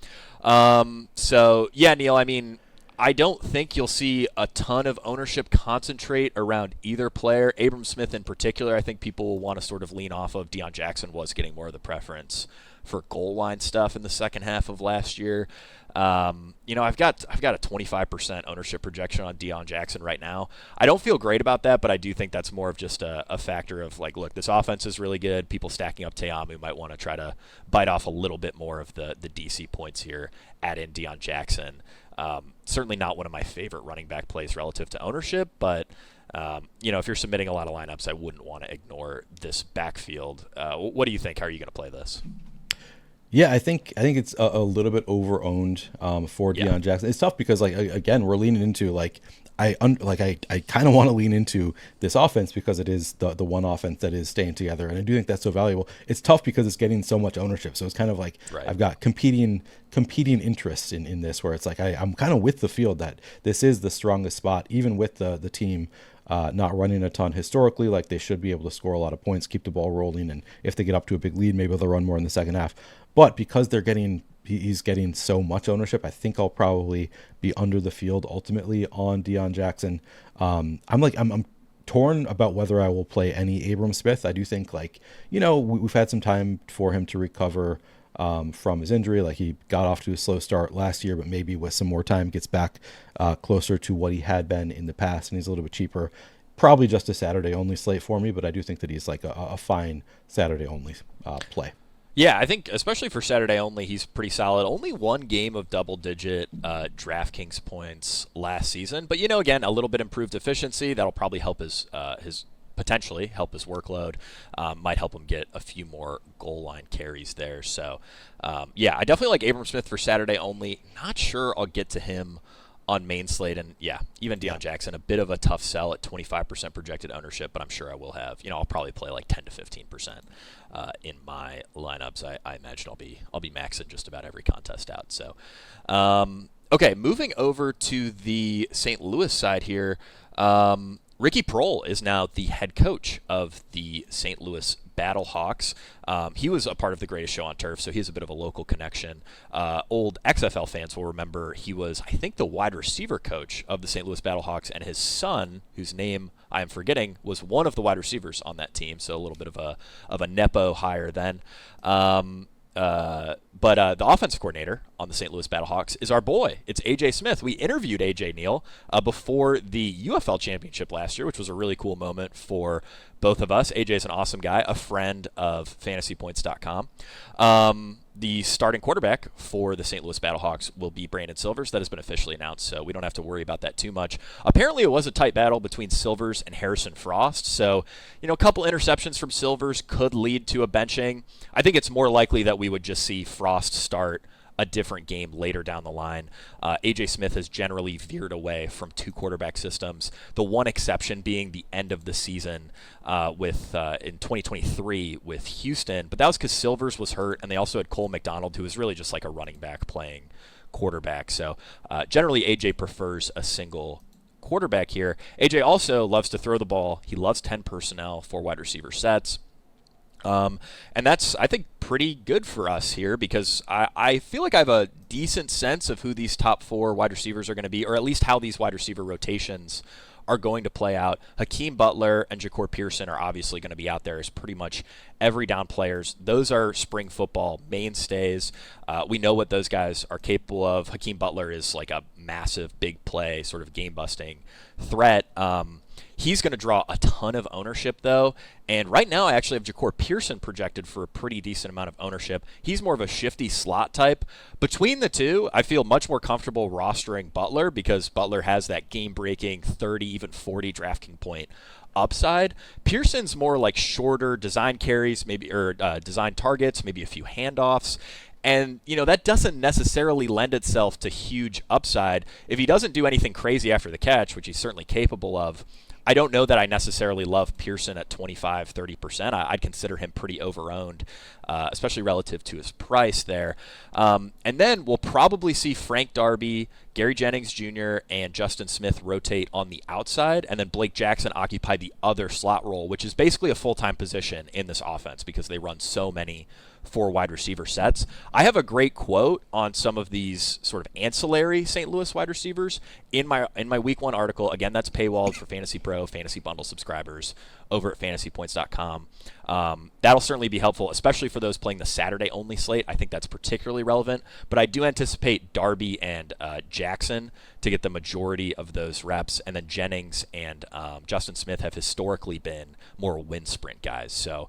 Speaker 2: So yeah, Neil, I don't think you'll see a ton of ownership concentrate around either player. Abram Smith in particular, I think people will want to sort of lean off of. Deion Jackson was getting more of the preference for goal line stuff in the second half of last year. I've got a 25% ownership projection on Deion Jackson right now. I don't feel great about that, but I do think that's more of just a factor of like, look, this offense is really good. People stacking up Te'amu might want to try to bite off a little bit more of the DC points here, add in Deion Jackson. Certainly not one of my favorite running back plays relative to ownership, but if you're submitting a lot of lineups, I wouldn't want to ignore this backfield. What do you think? How are you going to play this?
Speaker 1: Yeah, I think it's a little bit over-owned for Deion Jackson. It's tough because, again, we're leaning into I kind of want to lean into this offense because it is the one offense that is staying together, and I do think that's so valuable. It's tough because it's getting so much ownership, so it's kind of like I've got competing interests in this, where it's like I'm kind of with the field that this is the strongest spot, even with the team not running a ton historically. Like, they should be able to score a lot of points, keep the ball rolling, and if they get up to a big lead, maybe they'll run more in the second half. But because he's getting so much ownership, I think I'll probably be under the field ultimately on Deion Jackson. I'm torn about whether I will play any Abram Smith. I do think we've had some time for him to recover from his injury. Like, he got off to a slow start last year, but maybe with some more time gets back closer to what he had been in the past, and he's a little bit cheaper. Probably just a Saturday only slate for me, but I do think that he's like a fine Saturday only play.
Speaker 2: Yeah, I think especially for Saturday only, he's pretty solid. Only one game of double-digit DraftKings points last season, but again, a little bit improved efficiency that'll probably help his potentially help his workload. Might help him get a few more goal line carries there. So, I definitely like Abram Smith for Saturday only. Not sure I'll get to him on main slate, and even Deion Jackson, a bit of a tough sell at 25% projected ownership, but I'm sure I will have. I'll probably play like 10 to 15% in my lineups. I imagine I'll be maxing just about every contest out. So, okay, moving over to the St. Louis side here. Ricky Proehl is now the head coach of the St. Louis Battlehawks. He was a part of the Greatest Show on Turf, so he has a bit of a local connection. Old XFL fans will remember he was, I think, the wide receiver coach of the St. Louis Battlehawks, and his son, whose name I am forgetting, was one of the wide receivers on that team, so a little bit of a nepo hire then. But the offensive coordinator on the St. Louis Battlehawks is our boy. It's AJ Smith. We interviewed AJ, Neil, before the UFL championship last year, which was a really cool moment for both of us. AJ is an awesome guy, a friend of fantasypoints.com. The starting quarterback for the St. Louis Battlehawks will be Brandon Silvers. That has been officially announced, so we don't have to worry about that too much. Apparently, it was a tight battle between Silvers and Harrison Frost, so a couple interceptions from Silvers could lead to a benching. I think it's more likely that we would just see Frost start a different game later down the line. AJ Smith has generally veered away from 2 quarterback systems, the one exception being the end of the season in 2023 with Houston, but that was because Silvers was hurt, and they also had Cole McDonald, who was really just like a running back playing quarterback. So generally AJ prefers a single quarterback here. AJ also loves to throw the ball. He loves 10 personnel, 4 wide receiver sets. And that's, I think, pretty good for us here because I feel like I have a decent sense of who these top 4 wide receivers are going to be, or at least how these wide receiver rotations are going to play out. Hakeem Butler and Ja'Cour Pearson are obviously going to be out there as pretty much every down players. Those are spring football mainstays. We know what those guys are capable of. Hakeem Butler is like a massive, big play, sort of game-busting threat. He's going to draw a ton of ownership, though. And right now, I actually have Ja'Cour Pearson projected for a pretty decent amount of ownership. He's more of a shifty slot type. Between the two, I feel much more comfortable rostering Butler because Butler has that game-breaking 30, even 40 DraftKings point upside. Pearson's more like shorter design carries, maybe or design targets, maybe a few handoffs. And, that doesn't necessarily lend itself to huge upside. If he doesn't do anything crazy after the catch, which he's certainly capable of, I don't know that I necessarily love Pearson at 25, 30%. I'd consider him pretty overowned, especially relative to his price there. And then we'll probably see Frank Darby, Gary Jennings Jr., and Justin Smith rotate on the outside, and then Blake Jackson occupy the other slot role, which is basically a full-time position in this offense because they run so many 4 wide receiver sets. I have a great quote on some of these sort of ancillary St. Louis wide receivers in my week 1 article. Again, that's paywalled for Fantasy Pro, Fantasy Bundle subscribers over at fantasypoints.com. That'll certainly be helpful, especially for those playing the Saturday-only slate. I think that's particularly relevant. But I do anticipate Darby and Jackson to get the majority of those reps, and then Jennings and Justin Smith have historically been more win sprint guys. So,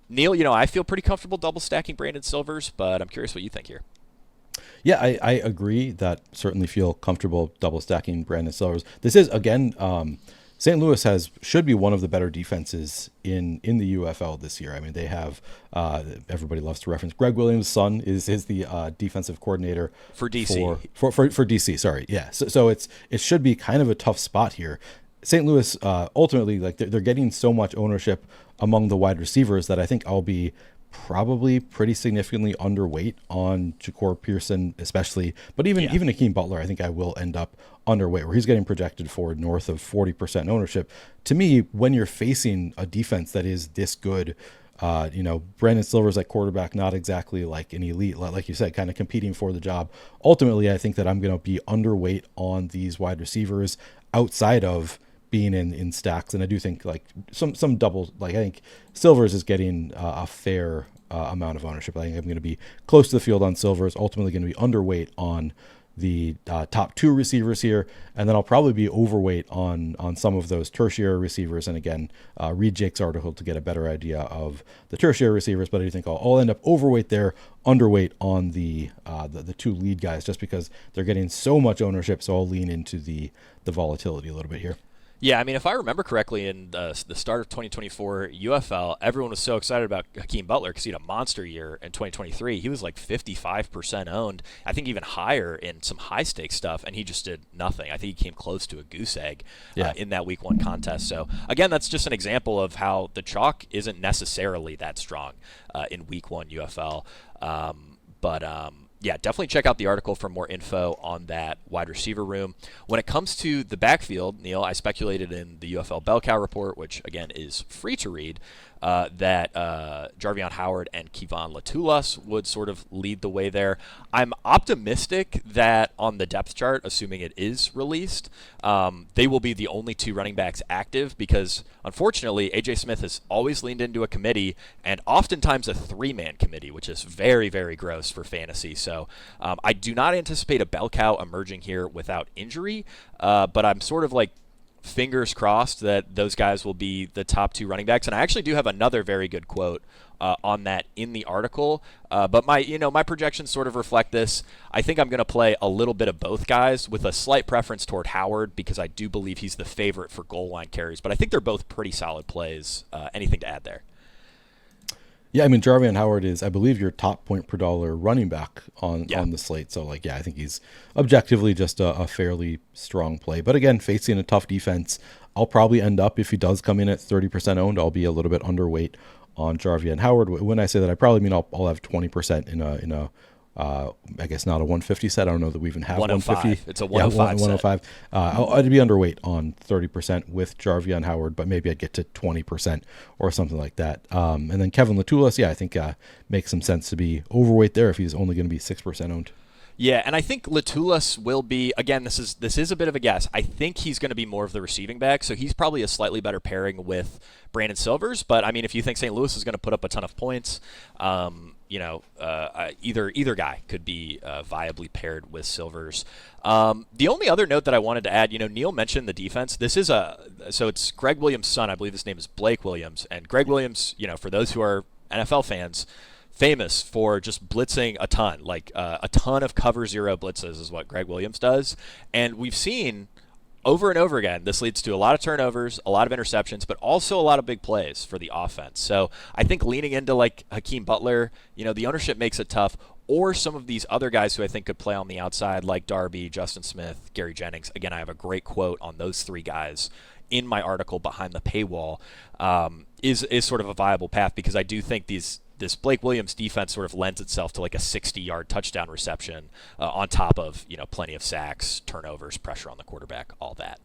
Speaker 2: Neil, I feel pretty comfortable double stacking Brandon Silvers, but I'm curious what you think here.
Speaker 1: Yeah, I agree that certainly feel comfortable double stacking Brandon Silvers. This is, again, St. Louis should be one of the better defenses in the UFL this year. I mean, they have, everybody loves to reference, Greg Williams' son is the defensive coordinator.
Speaker 2: For DC.
Speaker 1: For DC, sorry. Yeah, so it should be kind of a tough spot here. St. Louis, ultimately, like they're getting so much ownership among the wide receivers that I think I'll be probably pretty significantly underweight on Ja'Cour Pearson, especially, but even Hakeem Butler, I think I will end up underweight, where he's getting projected for north of 40% ownership. To me, when you're facing a defense that is this good, Brandon Silver's like quarterback, not exactly like an elite, like you said, kind of competing for the job. Ultimately, I think that I'm going to be underweight on these wide receivers outside of being in stacks, and I do think like some double, like I think Silvers is getting a fair amount of ownership. I think I'm going to be close to the field on Silvers, ultimately going to be underweight on the top 2 receivers here, and then I'll probably be overweight on some of those tertiary receivers. And again, read Jake's article to get a better idea of the tertiary receivers, but I do think I'll end up overweight there, underweight on the 2 lead guys, just because they're getting so much ownership. So I'll lean into the volatility a little bit here.
Speaker 2: Yeah, I mean, if I remember correctly, in the start of 2024 UFL, everyone was so excited about Hakeem Butler because he had a monster year in 2023. He was like 55% owned, I think even higher in some high-stakes stuff, and he just did nothing. I think he came close to a goose egg in that Week 1 contest. So, again, that's just an example of how the chalk isn't necessarily that strong in Week 1 UFL. yeah, definitely check out the article for more info on that wide receiver room. When it comes to the backfield, Neil, I speculated in the UFL Bell Cow report, which again is free to read, that Jarvion Howard and Kevon Latulas would sort of lead the way there. I'm optimistic that on the depth chart, assuming it is released, they will be the only 2 running backs active because, unfortunately, A.J. Smith has always leaned into a committee and oftentimes a 3-man committee, which is very, very gross for fantasy. So I do not anticipate a bell cow emerging here without injury, but I'm sort of like fingers crossed that those guys will be the top 2 running backs. And I actually do have another very good quote on that in the article. But my projections sort of reflect this. I think I'm going to play a little bit of both guys with a slight preference toward Howard because I do believe he's the favorite for goal line carries. But I think they're both pretty solid plays. Anything to add there?
Speaker 1: Yeah, I mean, Jarvion Howard is, I believe, your top point per dollar running back on the slate. So, like, yeah, I think he's objectively just a fairly strong play. But again, facing a tough defense, I'll probably end up, if he does come in at 30% owned, I'll be a little bit underweight on Jarvion Howard. When I say that, I probably mean I'll have 20% in a I guess not a 150 set. I don't know that we even have 150.
Speaker 2: It's a 105
Speaker 1: 105. I'd be underweight on 30% with Jarvion Howard, but maybe I'd get to 20% or something like that. And then Kevin Latulas, I think makes some sense to be overweight there if he's only going to be 6% owned.
Speaker 2: Yeah, and I think Latulas will be, again, this is a bit of a guess. I think he's going to be more of the receiving back, so he's probably a slightly better pairing with Brandon Silvers. But, I mean, if you think St. Louis is going to put up a ton of points, either guy could be viably paired with Silvers. The only other note that I wanted to add, Neil mentioned the defense. So it's Greg Williams' son. I believe his name is Blake Williams. And Greg Williams, for those who are NFL fans, famous for just blitzing a ton, like a ton of cover 0 blitzes is what Greg Williams does. And we've seen over and over again, this leads to a lot of turnovers, a lot of interceptions, but also a lot of big plays for the offense. So I think leaning into like Hakeem Butler, the ownership makes it tough, or some of these other guys who I think could play on the outside like Darby, Justin Smith, Gary Jennings. Again, I have a great quote on those 3 guys in my article behind the paywall, is sort of a viable path because I do think this Blake Williams defense sort of lends itself to like a 60-yard touchdown reception on top of, plenty of sacks, turnovers, pressure on the quarterback, all that.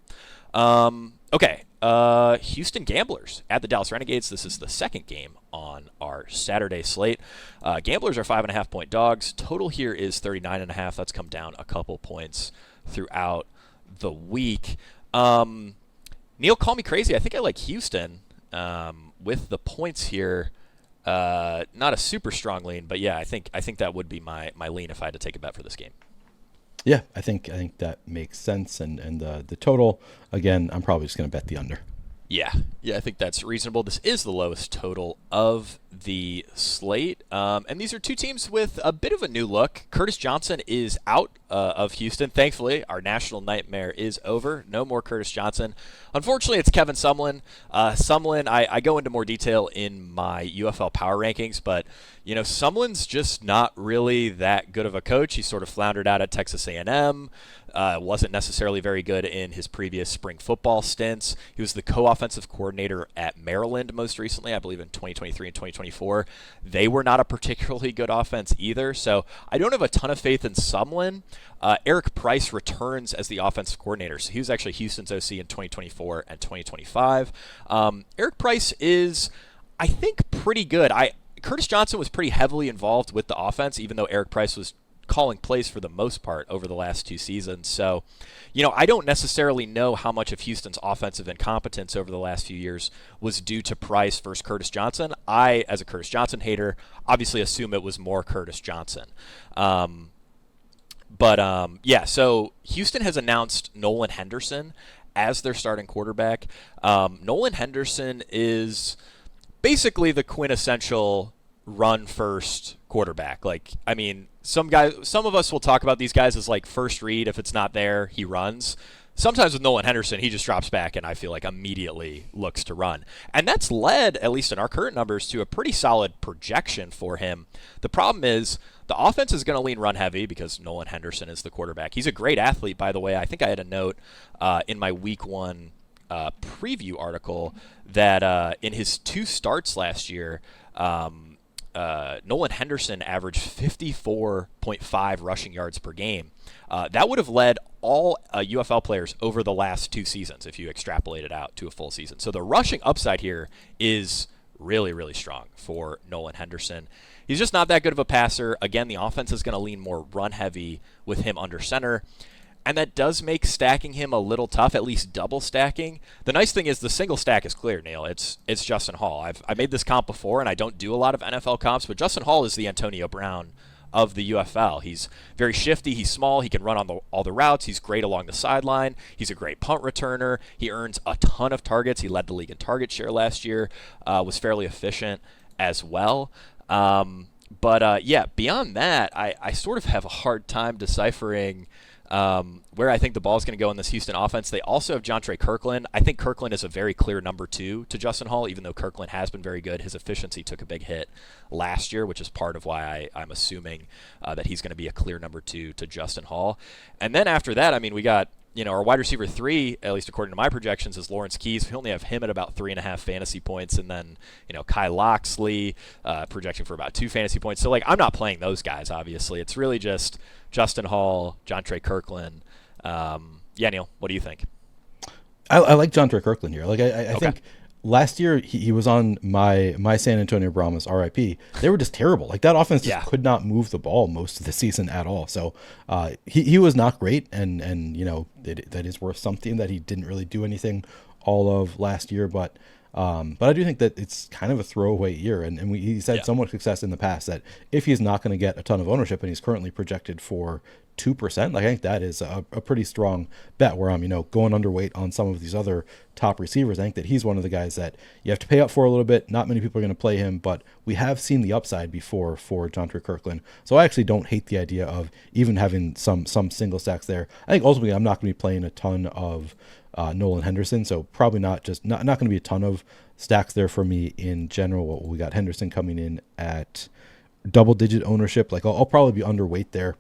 Speaker 2: Okay. Houston Gamblers at the Dallas Renegades. This is the second game on our Saturday slate. Gamblers are 5.5-point dogs. Total here is 39.5. That's come down a couple points throughout the week. Neil, call me crazy. I think I like Houston with the points here. Not a super strong lean, but yeah, I think that would be my lean if I had to take a bet for this game.
Speaker 1: Yeah, I think that makes sense. And the total, again, I'm probably just going to bet the under.
Speaker 2: Yeah, I think that's reasonable. This is the lowest total of the slate. And these are 2 teams with a bit of a new look. Curtis Johnson is out of Houston. Thankfully, our national nightmare is over. No more Curtis Johnson. Unfortunately, it's Kevin Sumlin. Sumlin, I go into more detail in my UFL power rankings, but Sumlin's just not really that good of a coach. He sort of floundered out at Texas A&M. Wasn't necessarily very good in his previous spring football stints. He was the co-offensive coordinator at Maryland most recently, I believe in 2023 and 2024. They were not a particularly good offense either, so I don't have a ton of faith in Sumlin. Eric Price returns as the offensive coordinator, so he was actually Houston's OC in 2024 and 2025. Eric Price is, I think, pretty good. Curtis Johnson was pretty heavily involved with the offense, even though Eric Price was calling plays for the most part over the last 2 seasons. So, I don't necessarily know how much of Houston's offensive incompetence over the last few years was due to Price versus Curtis Johnson. I, as a Curtis Johnson hater, obviously assume it was more Curtis Johnson. So Houston has announced Nolan Henderson as their starting quarterback. Nolan Henderson is basically the quintessential run-first quarterback. Some of us will talk about these guys as like first read. If it's not there, he runs. Sometimes with Nolan Henderson, he just drops back and I feel like immediately looks to run. And that's led, at least in our current numbers, to a pretty solid projection for him. The problem is the offense is going to lean run heavy because Nolan Henderson is the quarterback. He's a great athlete, by the way. I think I had a note in my week 1 preview article that in his 2 starts last year, Nolan Henderson averaged 54.5 rushing yards per game. That would have led all UFL players over the last 2 seasons if you extrapolate it out to a full season. So the rushing upside here is really, really strong for Nolan Henderson. He's just not that good of a passer. Again, the offense is going to lean more run-heavy with him under center. And that does make stacking him a little tough, at least double stacking. The nice thing is the single stack is clear, Neil. It's Justin Hall. I made this comp before, and I don't do a lot of NFL comps, but Justin Hall is the Antonio Brown of the UFL. He's very shifty. He's small. He can run on all the routes. He's great along the sideline. He's a great punt returner. He earns a ton of targets. He led the league in target share last year, was fairly efficient as well. But beyond that, I sort of have a hard time deciphering where I think the ball is going to go in this Houston offense. They also have Jontre Kirkland. I think Kirkland is a very clear number 2 to Justin Hall, even though Kirkland has been very good. His efficiency took a big hit last year, which is part of why I'm assuming that he's going to be a clear number 2 to Justin Hall. And then after that, I mean, we got, our wide receiver 3, at least according to my projections, is Lawrence Keys. We only have him at about 3.5 fantasy points. And then, Kai Loxley projecting for about 2 fantasy points. So, I'm not playing those guys, obviously. It's really just Justin Hall, Jontre Kirkland. Neil, what do you think?
Speaker 1: I like Jontre Kirkland here. I think last year he was on my San Antonio Brahmas RIP. They were just terrible. That offense just could not move the ball most of the season at all. So he was not great, and that is worth something that he didn't really do anything all of last year. But I do think that it's kind of a throwaway year, and he's had so much success in the past that if he's not going to get a ton of ownership, and he's currently projected for 2%, I think that is a pretty strong bet where I'm, going underweight on some of these other top receivers. I think that he's one of the guys that you have to pay up for a little bit. Not many people are going to play him, but we have seen the upside before for Jontre Kirkland. So I actually don't hate the idea of even having some single stacks there. I think ultimately I'm not going to be playing a ton of Nolan Henderson, so probably not going to be a ton of stacks there for me in general. We got Henderson coming in at double-digit ownership. I'll probably be underweight there,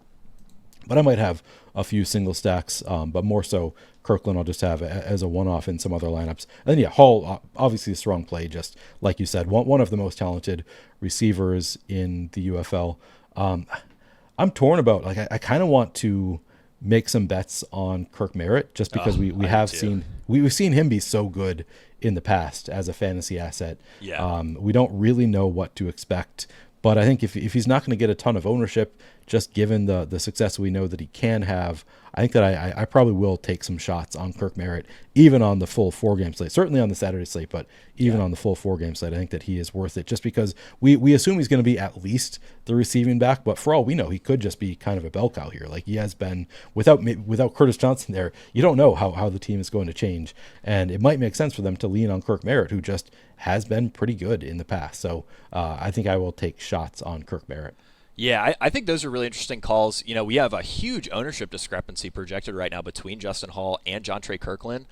Speaker 1: but I might have a few single stacks, but more so Kirkland I'll just have as a one-off in some other lineups. And then, Hall, obviously a strong play, just like you said, one of the most talented receivers in the UFL. I'm torn about, I kind of want to make some bets on Kirk Merritt just because we've seen him be so good in the past as a fantasy asset. We don't really know what to expect, but I think if he's not going to get a ton of ownership, just given the success we know that he can have, I think that I probably will take some shots on Kirk Merritt, even on the full 4-game slate, certainly on the Saturday slate, but even on the full 4-game slate, I think that he is worth it just because we assume he's going to be at least the receiving back, but for all we know, he could just be kind of a bell cow here. He has been without Curtis Johnson there. You don't know how the team is going to change, and it might make sense for them to lean on Kirk Merritt, who just has been pretty good in the past. So I think I will take shots on Kirk Merritt.
Speaker 2: Yeah, I think those are really interesting calls. We have a huge ownership discrepancy projected right now between Justin Hall and Jontre Kirkland.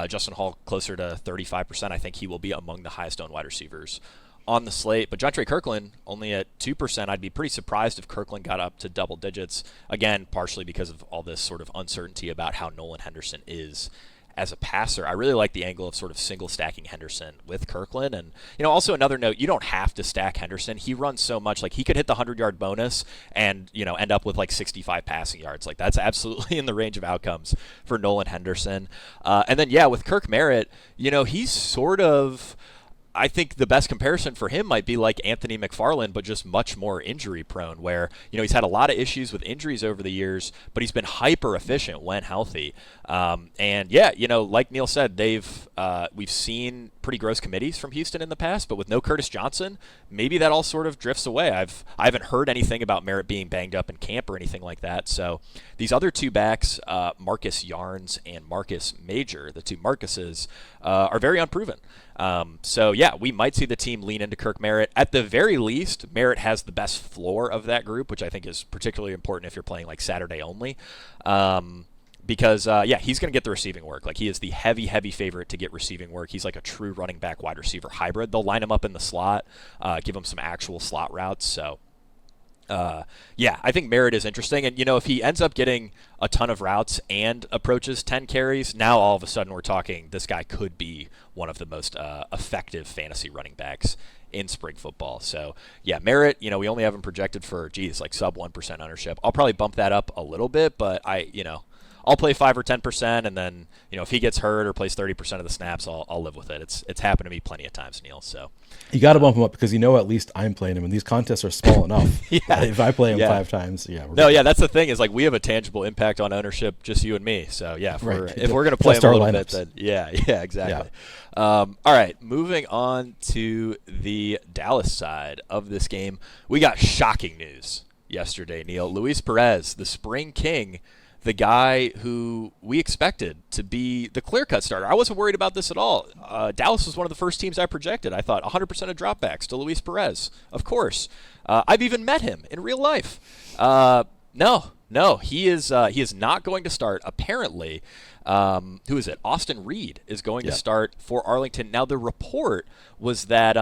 Speaker 2: Justin Hall closer to 35%. I think he will be among the highest owned wide receivers on the slate. But Jontre Kirkland only at 2%. I'd be pretty surprised if Kirkland got up to double digits. Again, partially because of all this sort of uncertainty about how Nolan Henderson is as a passer. I really like the angle of sort of single stacking Henderson with Kirkland. And, also another note, you don't have to stack Henderson. He runs so much. He could hit the 100-yard bonus and, end up with 65 passing yards. That's absolutely in the range of outcomes for Nolan Henderson. And then, with Kirk Merritt, he's sort of, I think the best comparison for him might be like Anthony McFarland, but just much more injury prone, where, he's had a lot of issues with injuries over the years, but he's been hyper efficient when healthy. Like Neil said, we've seen pretty gross committees from Houston in the past, but with no Curtis Johnson, maybe that all sort of drifts away. I haven't heard anything about Merritt being banged up in camp or anything like that. So these other two backs, Marcus Yarns and Marcus Major, the two Marcuses, are very unproven. We might see the team lean into Kirk Merritt. At the very least, Merritt has the best floor of that group, which I think is particularly important if you're playing Saturday only. Because he's going to get the receiving work. He is the heavy favorite to get receiving work. He's like a true running back wide receiver hybrid. They'll line him up in the slot, give him some actual slot routes. So Yeah, I think Barrett is interesting. And, if he ends up getting a ton of routes and approaches 10 carries, now all of a sudden we're talking this guy could be one of the most effective fantasy running backs in spring football. So, yeah, Merritt, we only have him projected for, like sub 1% ownership. I'll probably bump that up a little bit, but I'll play 5 or 10%, and then if he gets hurt or plays 30% of the snaps, I'll live with it. It's happened to me plenty of times, Neil. So
Speaker 1: you got to bump him up because at least I'm playing him, and these contests are small enough. Yeah. If I play him 5 times,
Speaker 2: that's the thing is we have a tangible impact on ownership, just you and me. So yeah, if we're going to play him a little bit, then yeah, exactly. Yeah. All right, moving on to the Dallas side of this game, we got shocking news yesterday, Neil. Luis Perez, the spring king, the guy who we expected to be the clear-cut starter. I wasn't worried about this at all. Dallas was one of the first teams I projected. I thought 100% of dropbacks to Luis Perez, of course. I've even met him in real life. No, he is not going to start. Apparently, who is it? Austin Reed is going to start for Arlington. Now, the report was that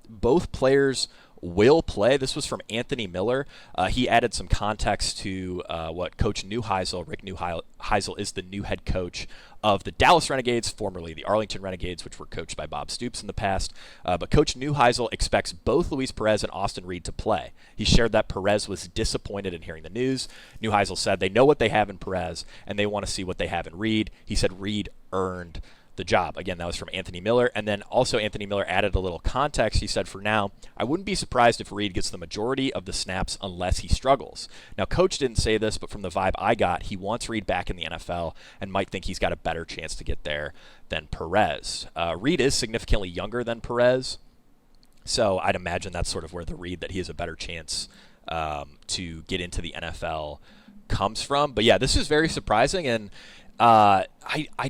Speaker 2: both players will play. This was from Anthony Miller. He added some context to what Coach Neuheisel, Rick Neuheisel, is the new head coach of the Dallas Renegades, formerly the Arlington Renegades, which were coached by Bob Stoops in the past. But Coach Neuheisel expects both Luis Perez and Austin Reed to play. He shared that Perez was disappointed in hearing the news. Neuheisel said they know what they have in Perez, and they want to see what they have in Reed. He said Reed earned the job. Again, that was from Anthony Miller. And then also Anthony Miller added a little context. He said, for now, I wouldn't be surprised if Reed gets the majority of the snaps unless he struggles. Now, Coach didn't say this, but from the vibe I got, he wants Reed back in the NFL and might think he's got a better chance to get there than Perez. Reed is significantly younger than Perez, so I'd imagine that's sort of where the Reed that he has a better chance to get into the NFL comes from. But yeah, this is very surprising, and I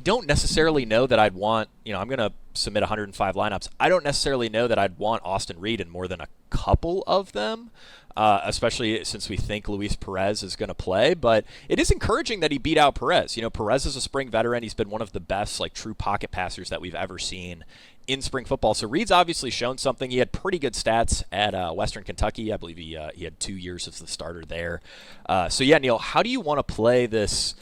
Speaker 2: don't necessarily know that I'd want, I'm going to submit 105 lineups. I don't necessarily know that I'd want Austin Reed in more than a couple of them, especially since we think Luis Perez is going to play. But it is encouraging that he beat out Perez. Perez is a spring veteran. He's been one of the best, true pocket passers that we've ever seen in spring football. So Reed's obviously shown something. He had pretty good stats at Western Kentucky. I believe he had 2 years as the starter there. So yeah, Neil, how do you want to play this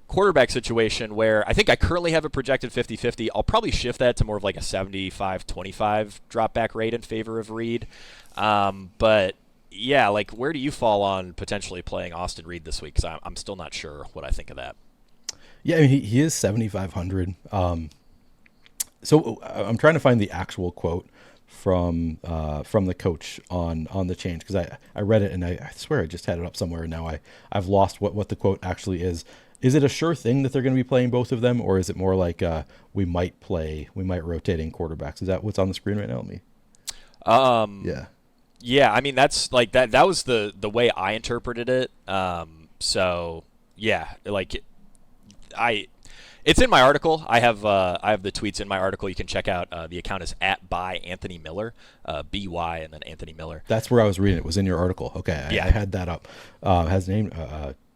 Speaker 2: quarterback situation where I think I currently have a projected 50-50. I'll probably shift that to more of a 75-25 drop back rate in favor of Reed. But yeah, where do you fall on potentially playing Austin Reed this week? Because I'm still not sure what I think of that.
Speaker 1: Yeah, I mean, he is 7,500. So I'm trying to find the actual quote from the coach on the change, because I read it and I swear I just had it up somewhere, and now I've lost what the quote actually is. Is it a sure thing that they're going to be playing both of them, or is it more like we might rotating quarterbacks? Is that what's on the screen right now?
Speaker 2: Yeah. I mean, that's that was the way I interpreted it. So yeah, it's in my article. I have the tweets in my article. You can check out. The account is @byAnthonyMiller, BY and then Anthony Miller.
Speaker 1: That's where I was reading it. It was in your article. Okay, I had that up. Has name.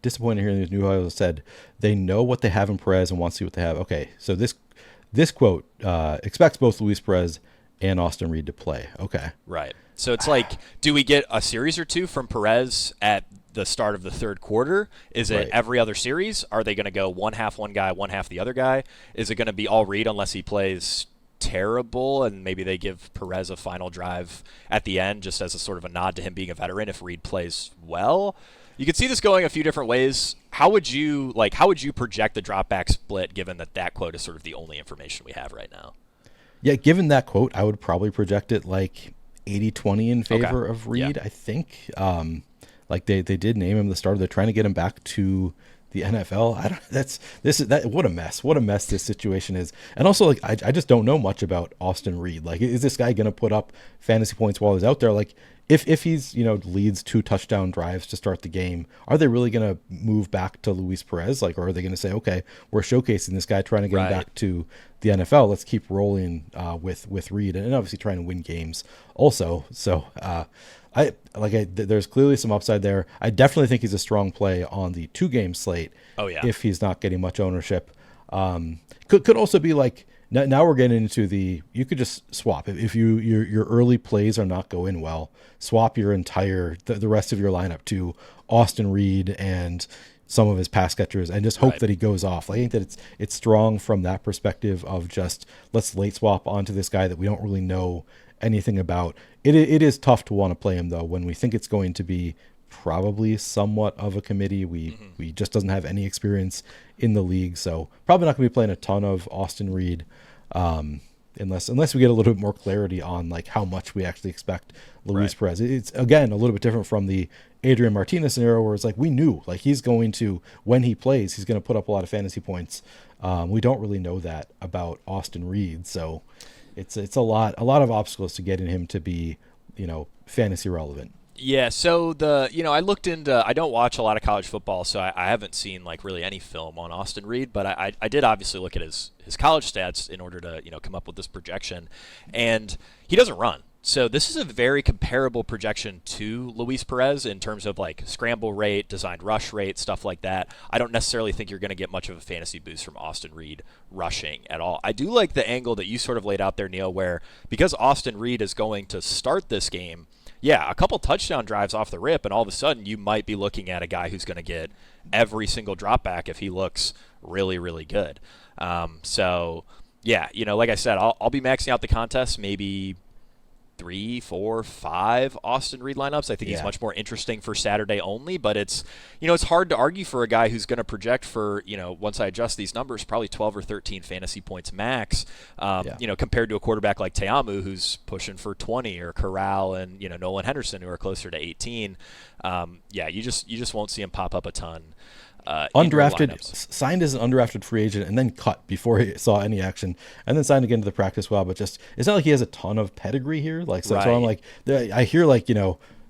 Speaker 1: Disappointed hearing this. Neuheisel said they know what they have in Perez and want to see what they have. Okay, so this quote expects both Luis Perez and Austin Reed to play. Okay,
Speaker 2: right. So it's do we get a series or two from Perez at the start of the third quarter? Is it every other series? Are they going to go one half one guy, one half the other guy? Is it going to be all Reed unless he plays terrible, and maybe they give Perez a final drive at the end just as a sort of a nod to him being a veteran if Reed plays well? You could see this going a few different ways. How would you project the drop back split, given that quote is sort of the only information we have right now?
Speaker 1: Yeah, given that quote, I would probably project it 80-20 in favor of Reed. Yeah. I think they did name him the starter. They're trying to get him back to the NFL. What a mess. What a mess this situation is. And also, I just don't know much about Austin Reed. Is this guy going to put up fantasy points while he's out there? If he's, leads 2 touchdown drives to start the game, are they really going to move back to Luis Perez? Or are they going to say, okay, we're showcasing this guy, trying to get him back to the NFL. Let's keep rolling with Reed, and obviously trying to win games also. So there's clearly some upside there. I definitely think he's a strong play on the 2-game slate.
Speaker 2: Oh yeah.
Speaker 1: If he's not getting much ownership, could also be Now we're getting into you could just swap if your early plays are not going well, swap your entire the rest of your lineup to Austin Reed and some of his pass catchers and just hope that he goes off. I think that it's strong from that perspective of just let's late swap onto this guy that we don't really know anything about. It is tough to want to play him though when we think it's going to be probably somewhat of a committee. We just doesn't have any experience in the league, so probably not going to be playing a ton of Austin Reed unless we get a little bit more clarity on like how much we actually expect Luis Perez. It's again a little bit different from the Adrian Martinez scenario where it's like we knew like he's going to, when he plays, he's going to put up a lot of fantasy points. We don't really know that about Austin Reed, so it's a lot of obstacles to getting him to be fantasy relevant.
Speaker 2: Yeah, so I looked into, I don't watch a lot of college football, so I haven't seen like really any film on Austin Reed, but I did obviously look at his college stats in order to come up with this projection, and he doesn't run. So this is a very comparable projection to Luis Perez in terms of like scramble rate, designed rush rate, stuff like that. I don't necessarily think you're going to get much of a fantasy boost from Austin Reed rushing at all. I do like the angle that you sort of laid out there, Neil, where because Austin Reed is going to start this game, a couple touchdown drives off the rip, and all of a sudden you might be looking at a guy who's going to get every single drop back if he looks really, really good. Like I said, I'll be maxing out the contest maybe 3, 4, 5 Austin Reed lineups. I think he's much more interesting for Saturday only, but it's hard to argue for a guy who's going to project for, once I adjust these numbers, probably 12 or 13 fantasy points max, compared to a quarterback like Teamu who's pushing for 20, or Corral and, Nolan Henderson who are closer to 18. You just won't see him pop up a ton.
Speaker 1: Undrafted, signed as an undrafted free agent and then cut before he saw any action, and then signed again to the practice squad. But just it's not like he has a ton of pedigree here. So I'm like, I hear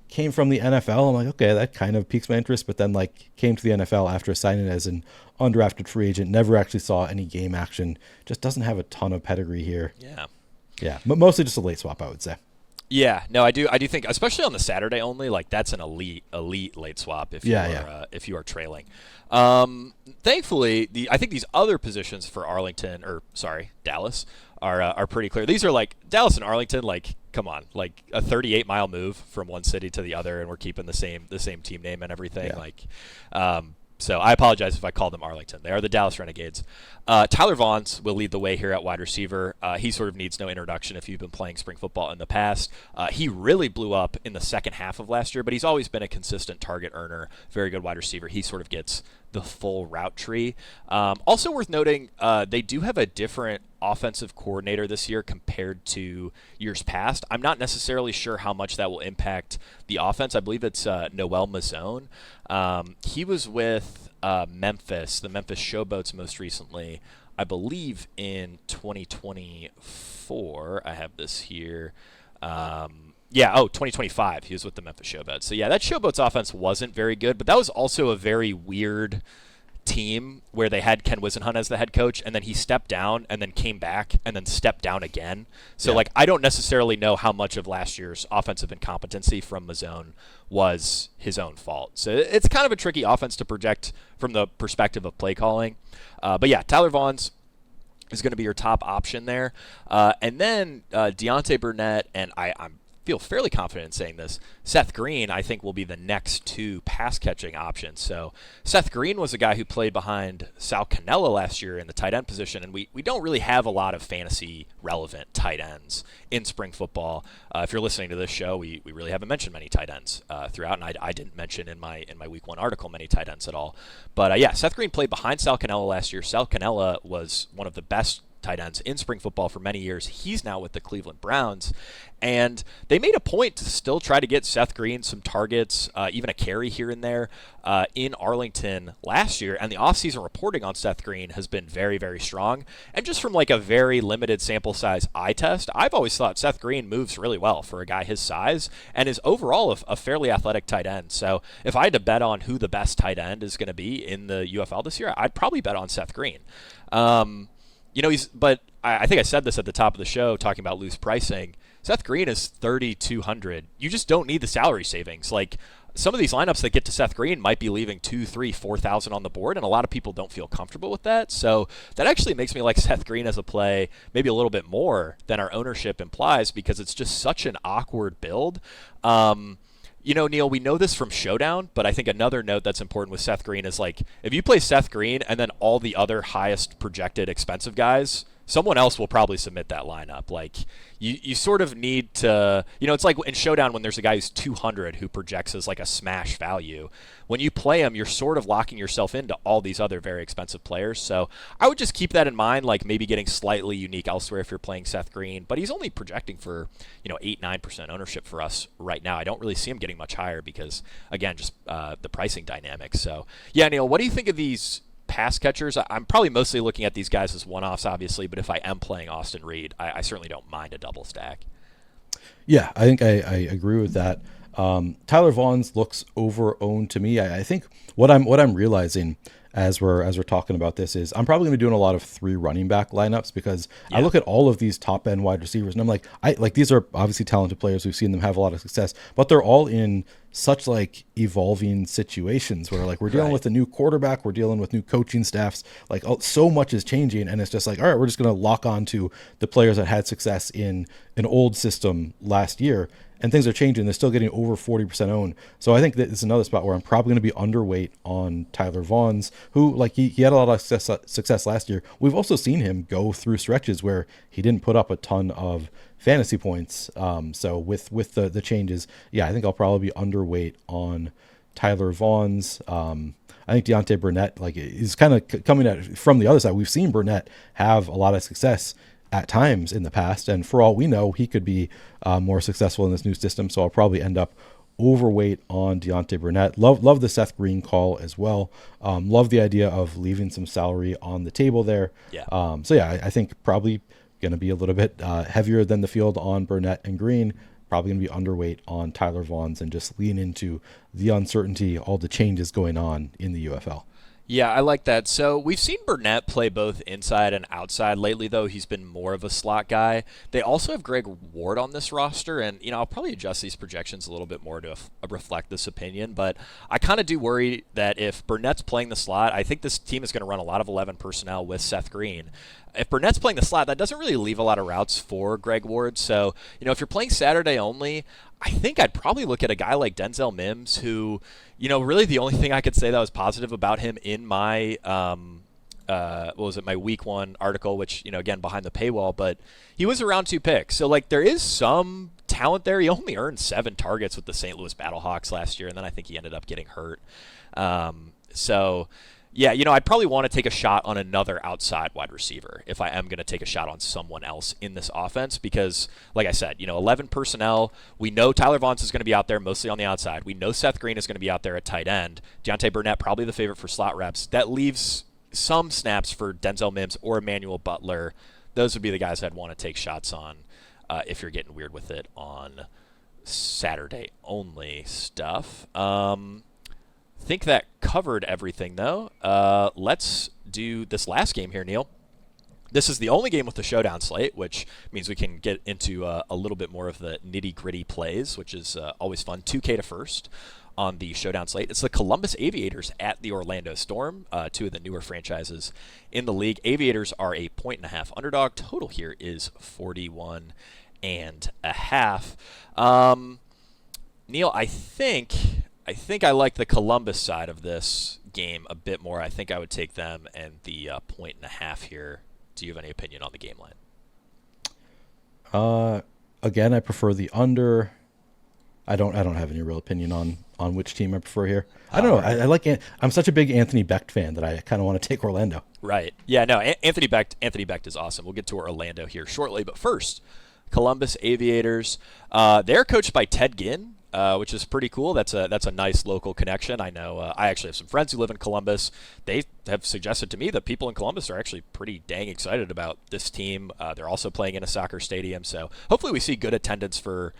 Speaker 1: came from the NFL. I'm like, okay, that kind of piques my interest. But then came to the NFL after signing as an undrafted free agent, never actually saw any game action. Just doesn't have a ton of pedigree here. Yeah, but mostly just a late swap, I would say.
Speaker 2: Yeah, no, I do think, especially on the Saturday only, that's an elite late swap if you are trailing. Thankfully, I think these other positions for Dallas are pretty clear. These are Dallas and Arlington, come on, a 38-mile move from one city to the other, and we're keeping the same team name and everything. So I apologize if I call them Arlington. They are the Dallas Renegades. Tyler Vaughns will lead the way here at wide receiver. He sort of needs no introduction if you've been playing spring football in the past. He really blew up in the second half of last year, but he's always been a consistent target earner, very good wide receiver. He sort of gets the full route tree. Also worth noting, they do have a different offensive coordinator this year compared to years past. I'm not necessarily sure how much that will impact the offense. I believe it's Noel Mazzone. He was with Memphis, the Memphis Showboats most recently, I believe in 2024. I have this here. 2025. He was with the Memphis Showboats. So that Showboats offense wasn't very good, but that was also a very weird team where they had Ken Wisenhunt as the head coach, and then he stepped down and then came back and then stepped down again. So I don't necessarily know how much of last year's offensive incompetency from Mazzone was his own fault. So it's kind of a tricky offense to project from the perspective of play calling. Tyler Vaughns is going to be your top option there. And then Deontay Burnett, and I'm feel fairly confident in saying this, Seth Green, I think, will be the next two pass-catching options. So Seth Green was a guy who played behind Sal Cannella last year in the tight end position, and we don't really have a lot of fantasy-relevant tight ends in spring football. If you're listening to this show, we really haven't mentioned many tight ends throughout, and I didn't mention in my Week 1 article many tight ends at all. But Seth Green played behind Sal Cannella last year. Sal Cannella was one of the best tight ends in spring football for many years. He's now with the Cleveland Browns, and they made a point to still try to get Seth Green some targets, even a carry here and there in Arlington last year, and the offseason reporting on Seth Green has been very, very strong. And just from a very limited sample size eye test, I've always thought Seth Green moves really well for a guy his size and is overall a fairly athletic tight end. So if I had to bet on who the best tight end is going to be in the UFL this year, I'd probably bet on Seth Green. But I think I said this at the top of the show talking about loose pricing. Seth Green is $3,200. You just don't need the salary savings. some of these lineups that get to Seth Green might be leaving 2, 3, 4,000 on the board, and a lot of people don't feel comfortable with that. So that actually makes me like Seth Green as a play maybe a little bit more than our ownership implies, because it's just such an awkward build. Neil, we know this from Showdown, but I think another note that's important with Seth Green is, like, if you play Seth Green and then all the other highest projected expensive guys, someone else will probably submit that lineup. Like, you sort of need to, it's like in Showdown when there's a guy who's 200 who projects as like a smash value. When you play him, you're sort of locking yourself into all these other very expensive players. So I would just keep that in mind, like maybe getting slightly unique elsewhere if you're playing Seth Green. But he's only projecting for, 8-9% ownership for us right now. I don't really see him getting much higher because, again, just the pricing dynamics. So, yeah, Neil, what do you think of these pass catchers? I'm probably mostly looking at these guys as one-offs, obviously, but if I am playing Austin Reed, I certainly don't mind a double stack.
Speaker 1: Yeah, I think I agree with that. Tyler Vaughn's looks over-owned to me. I think what I'm realizing as we're talking about this is I'm probably going to be doing a lot of 3 running back lineups, because I look at all of these top end wide receivers and I'm like, these are obviously talented players. We've seen them have a lot of success, but they're all in such like evolving situations where like we're dealing with a new quarterback, we're dealing with new coaching staffs, like so much is changing, and it's just like, all right, we're just going to lock on to the players that had success in an old system last year. And things are changing. They're still getting over 40% owned. So I think that it's another spot where I'm probably going to be underweight on Tyler Vaughn's, who, like, he had a lot of success last year. We've also seen him go through stretches where he didn't put up a ton of fantasy points. So with the changes, I think I'll probably be underweight on Tyler Vaughn's. I think Deontay Burnett, like, is kind of coming at from the other side. We've seen Burnett have a lot of success at times in the past, and for all we know, he could be more successful in this new system. So I'll probably end up overweight on Deontay Burnett. Love the Seth Green call as well. Love the idea of leaving some salary on the table there. I think probably going to be a little bit heavier than the field on Burnett and Green. Probably going to be underweight on Tyler Vaughn's and just lean into the uncertainty, all the changes going on in the UFL.
Speaker 2: Yeah, I like that. So we've seen Burnett play both inside and outside lately, though. He's been more of a slot guy. They also have Greg Ward on this roster, and I'll probably adjust these projections a little bit more to reflect this opinion. But I kind of do worry that if Burnett's playing the slot, I think this team is going to run a lot of 11 personnel with Seth Green. If Burnett's playing the slot, that doesn't really leave a lot of routes for Greg Ward. So, if you're playing Saturday only, I think I'd probably look at a guy like Denzel Mims, who, really the only thing I could say that was positive about him in my, my week 1 article, which, again, behind the paywall, but he was a round 2 pick. So, like, there is some talent there. He only earned 7 targets with the St. Louis Battlehawks last year, and then I think he ended up getting hurt. Yeah, I'd probably want to take a shot on another outside wide receiver if I am going to take a shot on someone else in this offense, because, like I said, 11 personnel. We know Tyler Vaughn's is going to be out there mostly on the outside. We know Seth Green is going to be out there at tight end. Deontay Burnett, probably the favorite for slot reps. That leaves some snaps for Denzel Mims or Emmanuel Butler. Those would be the guys I'd want to take shots on if you're getting weird with it on Saturday only stuff. Think that covered everything, though. Let's do this last game here, Neil. This is the only game with the Showdown slate, which means we can get into a little bit more of the nitty-gritty plays, which is always fun. 2K to first on the Showdown slate. It's the Columbus Aviators at the Orlando Storm, 2 of the newer franchises in the league. Aviators are a 1.5 underdog. Total here is 41.5. Neil, I think I like the Columbus side of this game a bit more. I think I would take them and the 1.5 here. Do you have any opinion on the game
Speaker 1: line? Again, I prefer the under. I don't have any real opinion on which team I prefer here. I don't know. Right. I'm such a big Anthony Becht fan that I kind of want to take Orlando.
Speaker 2: Right. Yeah. No. Anthony Becht is awesome. We'll get to Orlando here shortly, but first, Columbus Aviators. They're coached by Ted Ginn, which is pretty cool. That's a nice local connection. I know I actually have some friends who live in Columbus. They have suggested to me that people in Columbus are actually pretty dang excited about this team. They're also playing in a soccer stadium, so hopefully we see good attendance for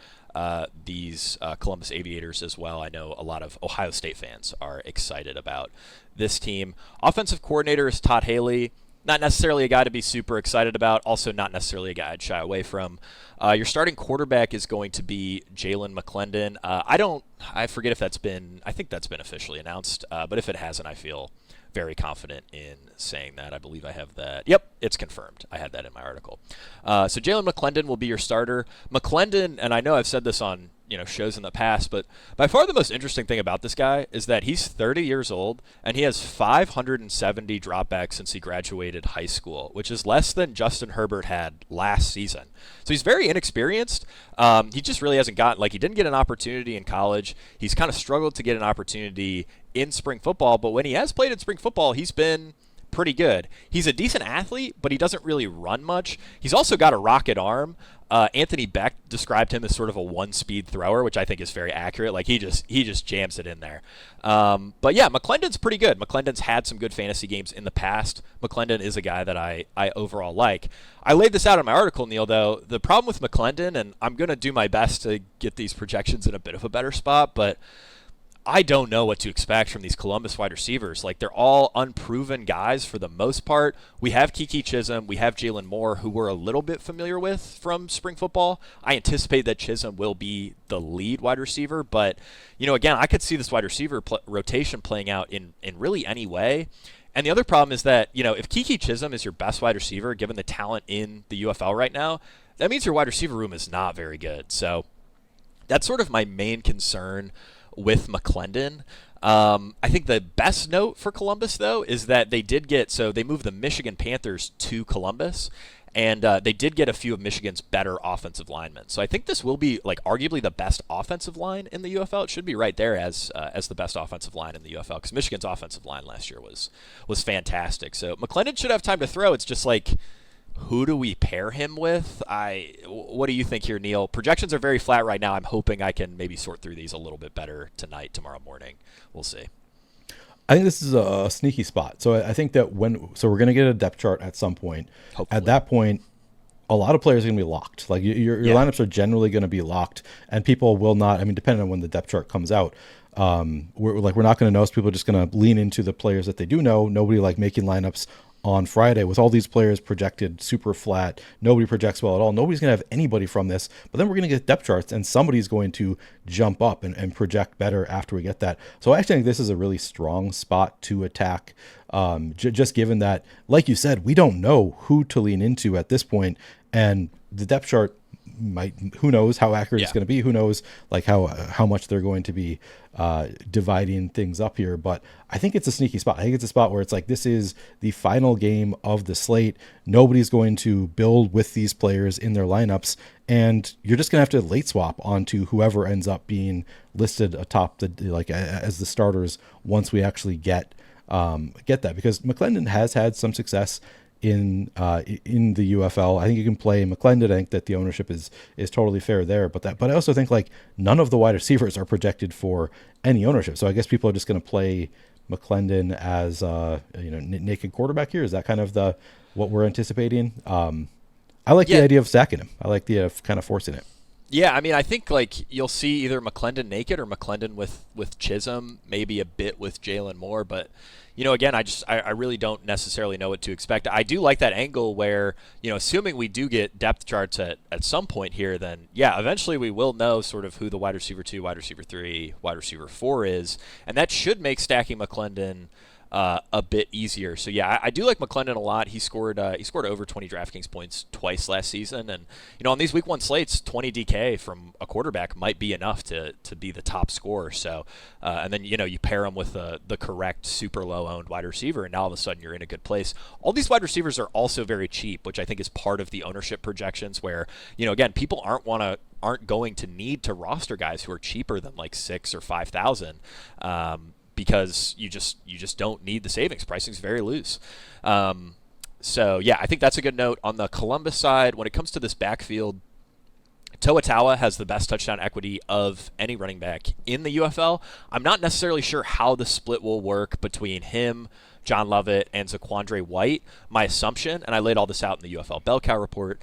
Speaker 2: these Columbus Aviators as well. I know a lot of Ohio State fans are excited about this team. Offensive coordinator is Todd Haley. Not necessarily a guy to be super excited about. Also, not necessarily a guy I'd shy away from. Your starting quarterback is going to be Jalen McClendon. I forget if that's been. I think that's been officially announced. But if it hasn't, I feel very confident in saying that. I believe I have that. Yep, it's confirmed. I had that in my article. So Jalen McClendon will be your starter. McClendon, and I know I've said this on shows in the past, but by far the most interesting thing about this guy is that he's 30 years old and he has 570 dropbacks since he graduated high school, which is less than Justin Herbert had last season. So he's very inexperienced. He just really hasn't gotten, he didn't get an opportunity in college. He's kind of struggled to get an opportunity in spring football, but when he has played in spring football, he's been pretty good. He's a decent athlete, but he doesn't really run much. He's also got a rocket arm. Anthony Beck described him as sort of a one-speed thrower, which I think is very accurate. He just jams it in there. But yeah, McClendon's pretty good. McClendon's had some good fantasy games in the past. McClendon is a guy that I overall like. I laid this out in my article, Neil, though. The problem with McClendon, and I'm going to do my best to get these projections in a bit of a better spot, but I don't know what to expect from these Columbus wide receivers. They're all unproven guys for the most part. We have Keke Chisholm. We have Jalen Moore, who we're a little bit familiar with from spring football. I anticipate that Chisholm will be the lead wide receiver. But, again, I could see this wide receiver rotation playing out in really any way. And the other problem is that, if Keke Chisholm is your best wide receiver, given the talent in the UFL right now, that means your wide receiver room is not very good. So that's sort of my main concern with McClendon. I think the best note for Columbus, though, is that they moved the Michigan Panthers to Columbus, and they did get a few of Michigan's better offensive linemen. So I think this will be arguably the best offensive line in the UFL. It should be right there as the best offensive line in the UFL, because Michigan's offensive line last year was fantastic. So McClendon should have time to throw. It's just who do we pair him with? What do you think here, Neil? Projections are very flat right now. I'm hoping I can maybe sort through these a little bit better tonight, tomorrow morning. We'll see.
Speaker 1: I think this is a sneaky spot. So I think that we're going to get a depth chart at some point. Hopefully. At that point, a lot of players are going to be locked. Your lineups are generally going to be locked, and people will not. Depending on when the depth chart comes out, we're not going to know. So people are just going to lean into the players that they do know. Nobody making lineups on Friday with all these players projected super flat. Nobody projects well at all. Nobody's going to have anybody from this, but then we're going to get depth charts and somebody's going to jump up and project better after we get that. So I actually think this is a really strong spot to attack. Just given that, like you said, we don't know who to lean into at this point, and the depth chart who knows how accurate it's going to be, who knows how much they're going to be dividing things up here. But I think it's a sneaky spot. I think it's a spot where it's this is the final game of the slate. Nobody's going to build with these players in their lineups, and you're just going to have to late swap onto whoever ends up being listed atop as the starters once we actually get that, because McClendon has had some success in the UFL. I think you can play McClendon. I think that the ownership is totally fair there, but I also think none of the wide receivers are projected for any ownership. So I guess people are just going to play McClendon as naked quarterback here. Is that kind of what we're anticipating? I like the idea of stacking him. I like the idea of kind of forcing it.
Speaker 2: Yeah, I think you'll see either McClendon naked or McClendon with Chisholm, maybe a bit with Jalen Moore, but again, I really don't necessarily know what to expect. I do like that angle where, assuming we do get depth charts at some point here, then eventually we will know sort of who the wide receiver 2, wide receiver 3, wide receiver 4 is, and that should make stacking McClendon a bit easier. So I do like McClendon a lot. He scored over 20 DraftKings points twice last season, and on these week 1 slates, 20 DK from a quarterback might be enough to be the top scorer. So and then you pair him with the correct super low owned wide receiver, and now all of a sudden you're in a good place. All these wide receivers are also very cheap, which I think is part of the ownership projections where again, people aren't going to need to roster guys who are cheaper than 6 or 5,000. Because you just don't need the savings. Pricing's very loose. So I think that's a good note. On the Columbus side, when it comes to this backfield, Toa has the best touchdown equity of any running back in the UFL. I'm not necessarily sure how the split will work between him, John Lovett, and Zaquandre White. My assumption, and I laid all this out in the UFL Bell Cow report,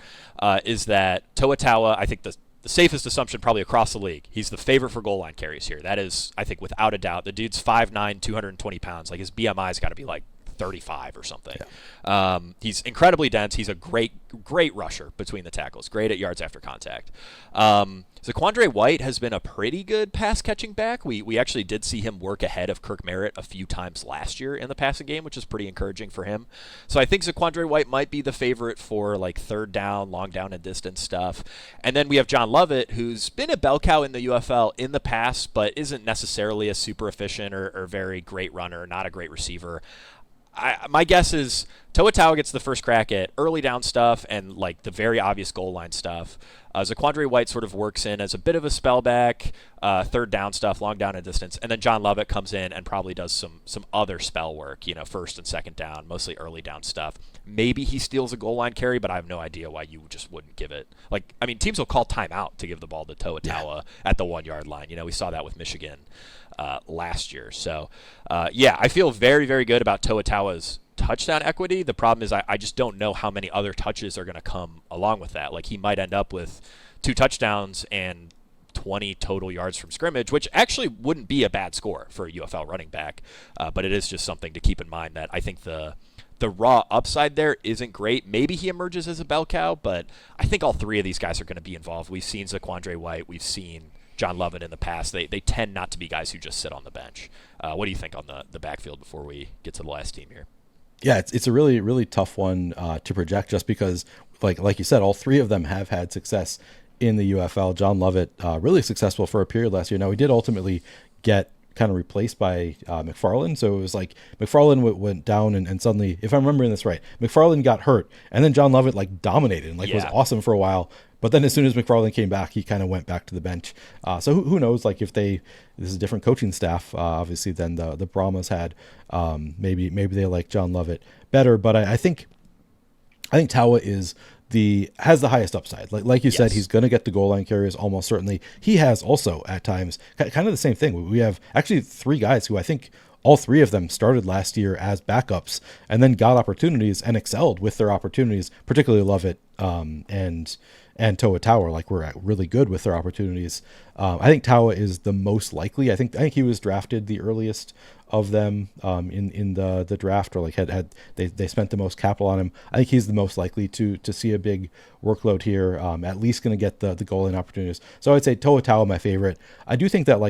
Speaker 2: is that Toa, I think the safest assumption probably across the league, he's the favorite for goal line carries here. That is, I think, without a doubt. The dude's 5'9", 220 pounds. His BMI's got to be 35 or something. He's incredibly dense. He's a great rusher between the tackles. Great at yards after contact. Zaquandre White has been a pretty good pass-catching back. We actually did see him work ahead of Kirk Merritt a few times last year in the passing game, which is pretty encouraging for him. So I think Zaquandre White might be the favorite for like third down, long down and distance stuff. And then we have John Lovett, who's been a bell cow in the UFL in the past, but isn't necessarily a super efficient or very great runner, not a great receiver. My guess is Toa Taua gets the first crack at early down stuff and like the very obvious goal line stuff. Zaquandre White sort of works in as a bit of a spell back, third down stuff, long down and distance, and then John Lovett comes in and probably does some other spell work, first and second down, mostly early down stuff. Maybe he steals a goal line carry, but I have no idea why you just wouldn't give it. Teams will call timeout to give the ball to Toa Taua at the 1 yard line. We saw that with Michigan last year. So, I feel very, very good about Toa Taua's touchdown equity. The problem is I just don't know how many other touches are going to come along with that. Like, he might end up with 2 touchdowns and 20 total yards from scrimmage, which actually wouldn't be a bad score for a UFL running back. But it is just something to keep in mind that I think the raw upside there isn't great. Maybe he emerges as a bell cow, but I think all 3 of these guys are going to be involved. We've seen Zaquandre White. We've seen John Lovett in the past. They tend not to be guys who just sit on the bench. What do you think on the backfield before we get to the last team here?
Speaker 1: Yeah, it's a really, really tough one to project just because, like you said, all 3 of them have had success in the UFL. John Lovett, really successful for a period last year. Now, he did ultimately get kind of replaced by McFarland. So it was like McFarland went down and suddenly, if I'm remembering this right, McFarland got hurt and then John Lovett dominated and was awesome for a while. But then as soon as McFarland came back, he kind of went back to the bench. So who knows, this is a different coaching staff, obviously, than the Brahmas had. Maybe they like John Lovett better. But I think Taua has the highest upside. Like you said, he's going to get the goal line carries almost certainly. He has also at times kind of the same thing. We have actually 3 guys who I think all 3 of them started last year as backups and then got opportunities and excelled with their opportunities, particularly Lovett and Toa Taua. We're really good with their opportunities. I think Taua is the most likely. I think he was drafted the earliest of them in the draft, or they spent the most capital on him. I think he's the most likely to see a big workload here. At least going to get the goal line opportunities. So I'd say Toa Taua my favorite. I do think that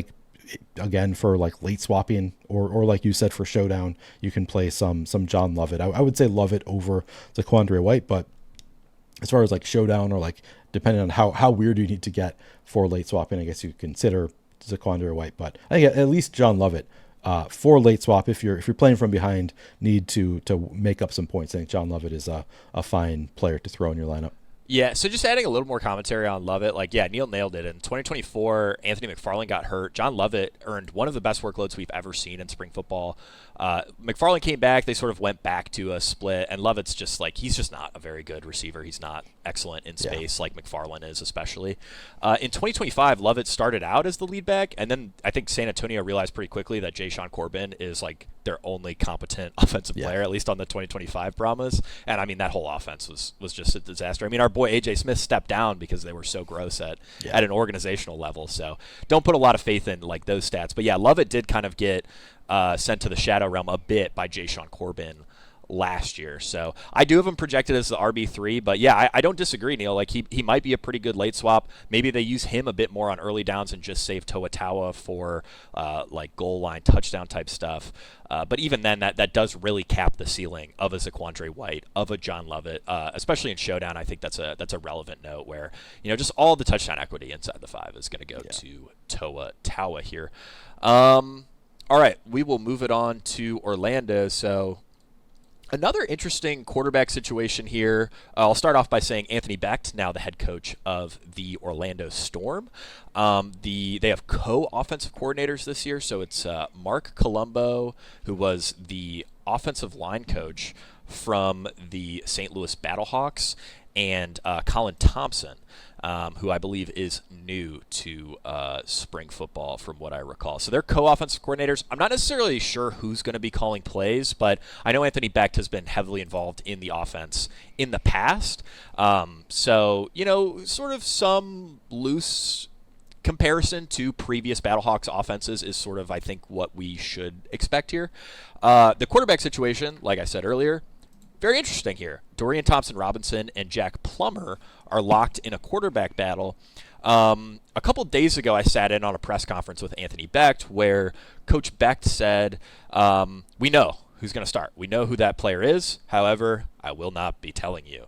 Speaker 1: again for late swapping or like you said for showdown, you can play some John Lovett. I would say Lovett over Zaquandre White, but as far as showdown or depending on how weird you need to get for late swapping, I guess you consider Zaquandre White. But I think at least John Lovett for late swap, if you're playing from behind, need to make up some points. I think John Lovett is a fine player to throw in your lineup.
Speaker 2: Yeah, so just adding a little more commentary on Lovett, Neil nailed it. In 2024, Anthony McFarland got hurt. John Lovett earned one of the best workloads we've ever seen in spring football. McFarland came back. They sort of went back to a split, and Lovett's just he's just not a very good receiver. He's not excellent in space like McFarland is, especially. In 2025, Lovett started out as the lead back, and then I think San Antonio realized pretty quickly that Jayshawn Corbin is their only competent offensive player, at least on the 2025 Brahmas. And that whole offense was just a disaster. Our boy AJ Smith stepped down because they were so gross at an organizational level. So don't put a lot of faith in those stats. But Lovett did kind of get sent to the shadow realm a bit by Jayshawn Corbin last year. So I do have him projected as the RB3, but I don't disagree, Neil. He might be a pretty good late swap. Maybe they use him a bit more on early downs and just save Toa Taua for goal line touchdown type stuff. But even then, that does really cap the ceiling of a Zaquandre White, of a John Lovett, especially in showdown. I think that's a relevant note where just all the touchdown equity inside the 5 is going to go to Toa Taua here. All right, we will move it on to Orlando. So another interesting quarterback situation here. I'll start off by saying Anthony Becht, now the head coach of the Orlando Storm. They have co-offensive coordinators this year, so it's Mark Colombo, who was the offensive line coach from the St. Louis Battlehawks, and Colin Thompson, who I believe is new to spring football from what I recall. So they're co-offensive coordinators. I'm not necessarily sure who's going to be calling plays, but I know Anthony Becht has been heavily involved in the offense in the past. So, sort of some loose comparison to previous Battlehawks offenses is sort of, I think, what we should expect here. The quarterback situation, like I said earlier, very interesting here. Dorian Thompson-Robinson and Jack Plummer are locked in a quarterback battle. A couple days ago, I sat in on a press conference with Anthony Becht where Coach Becht said, we know who's going to start. We know who that player is. However, I will not be telling you,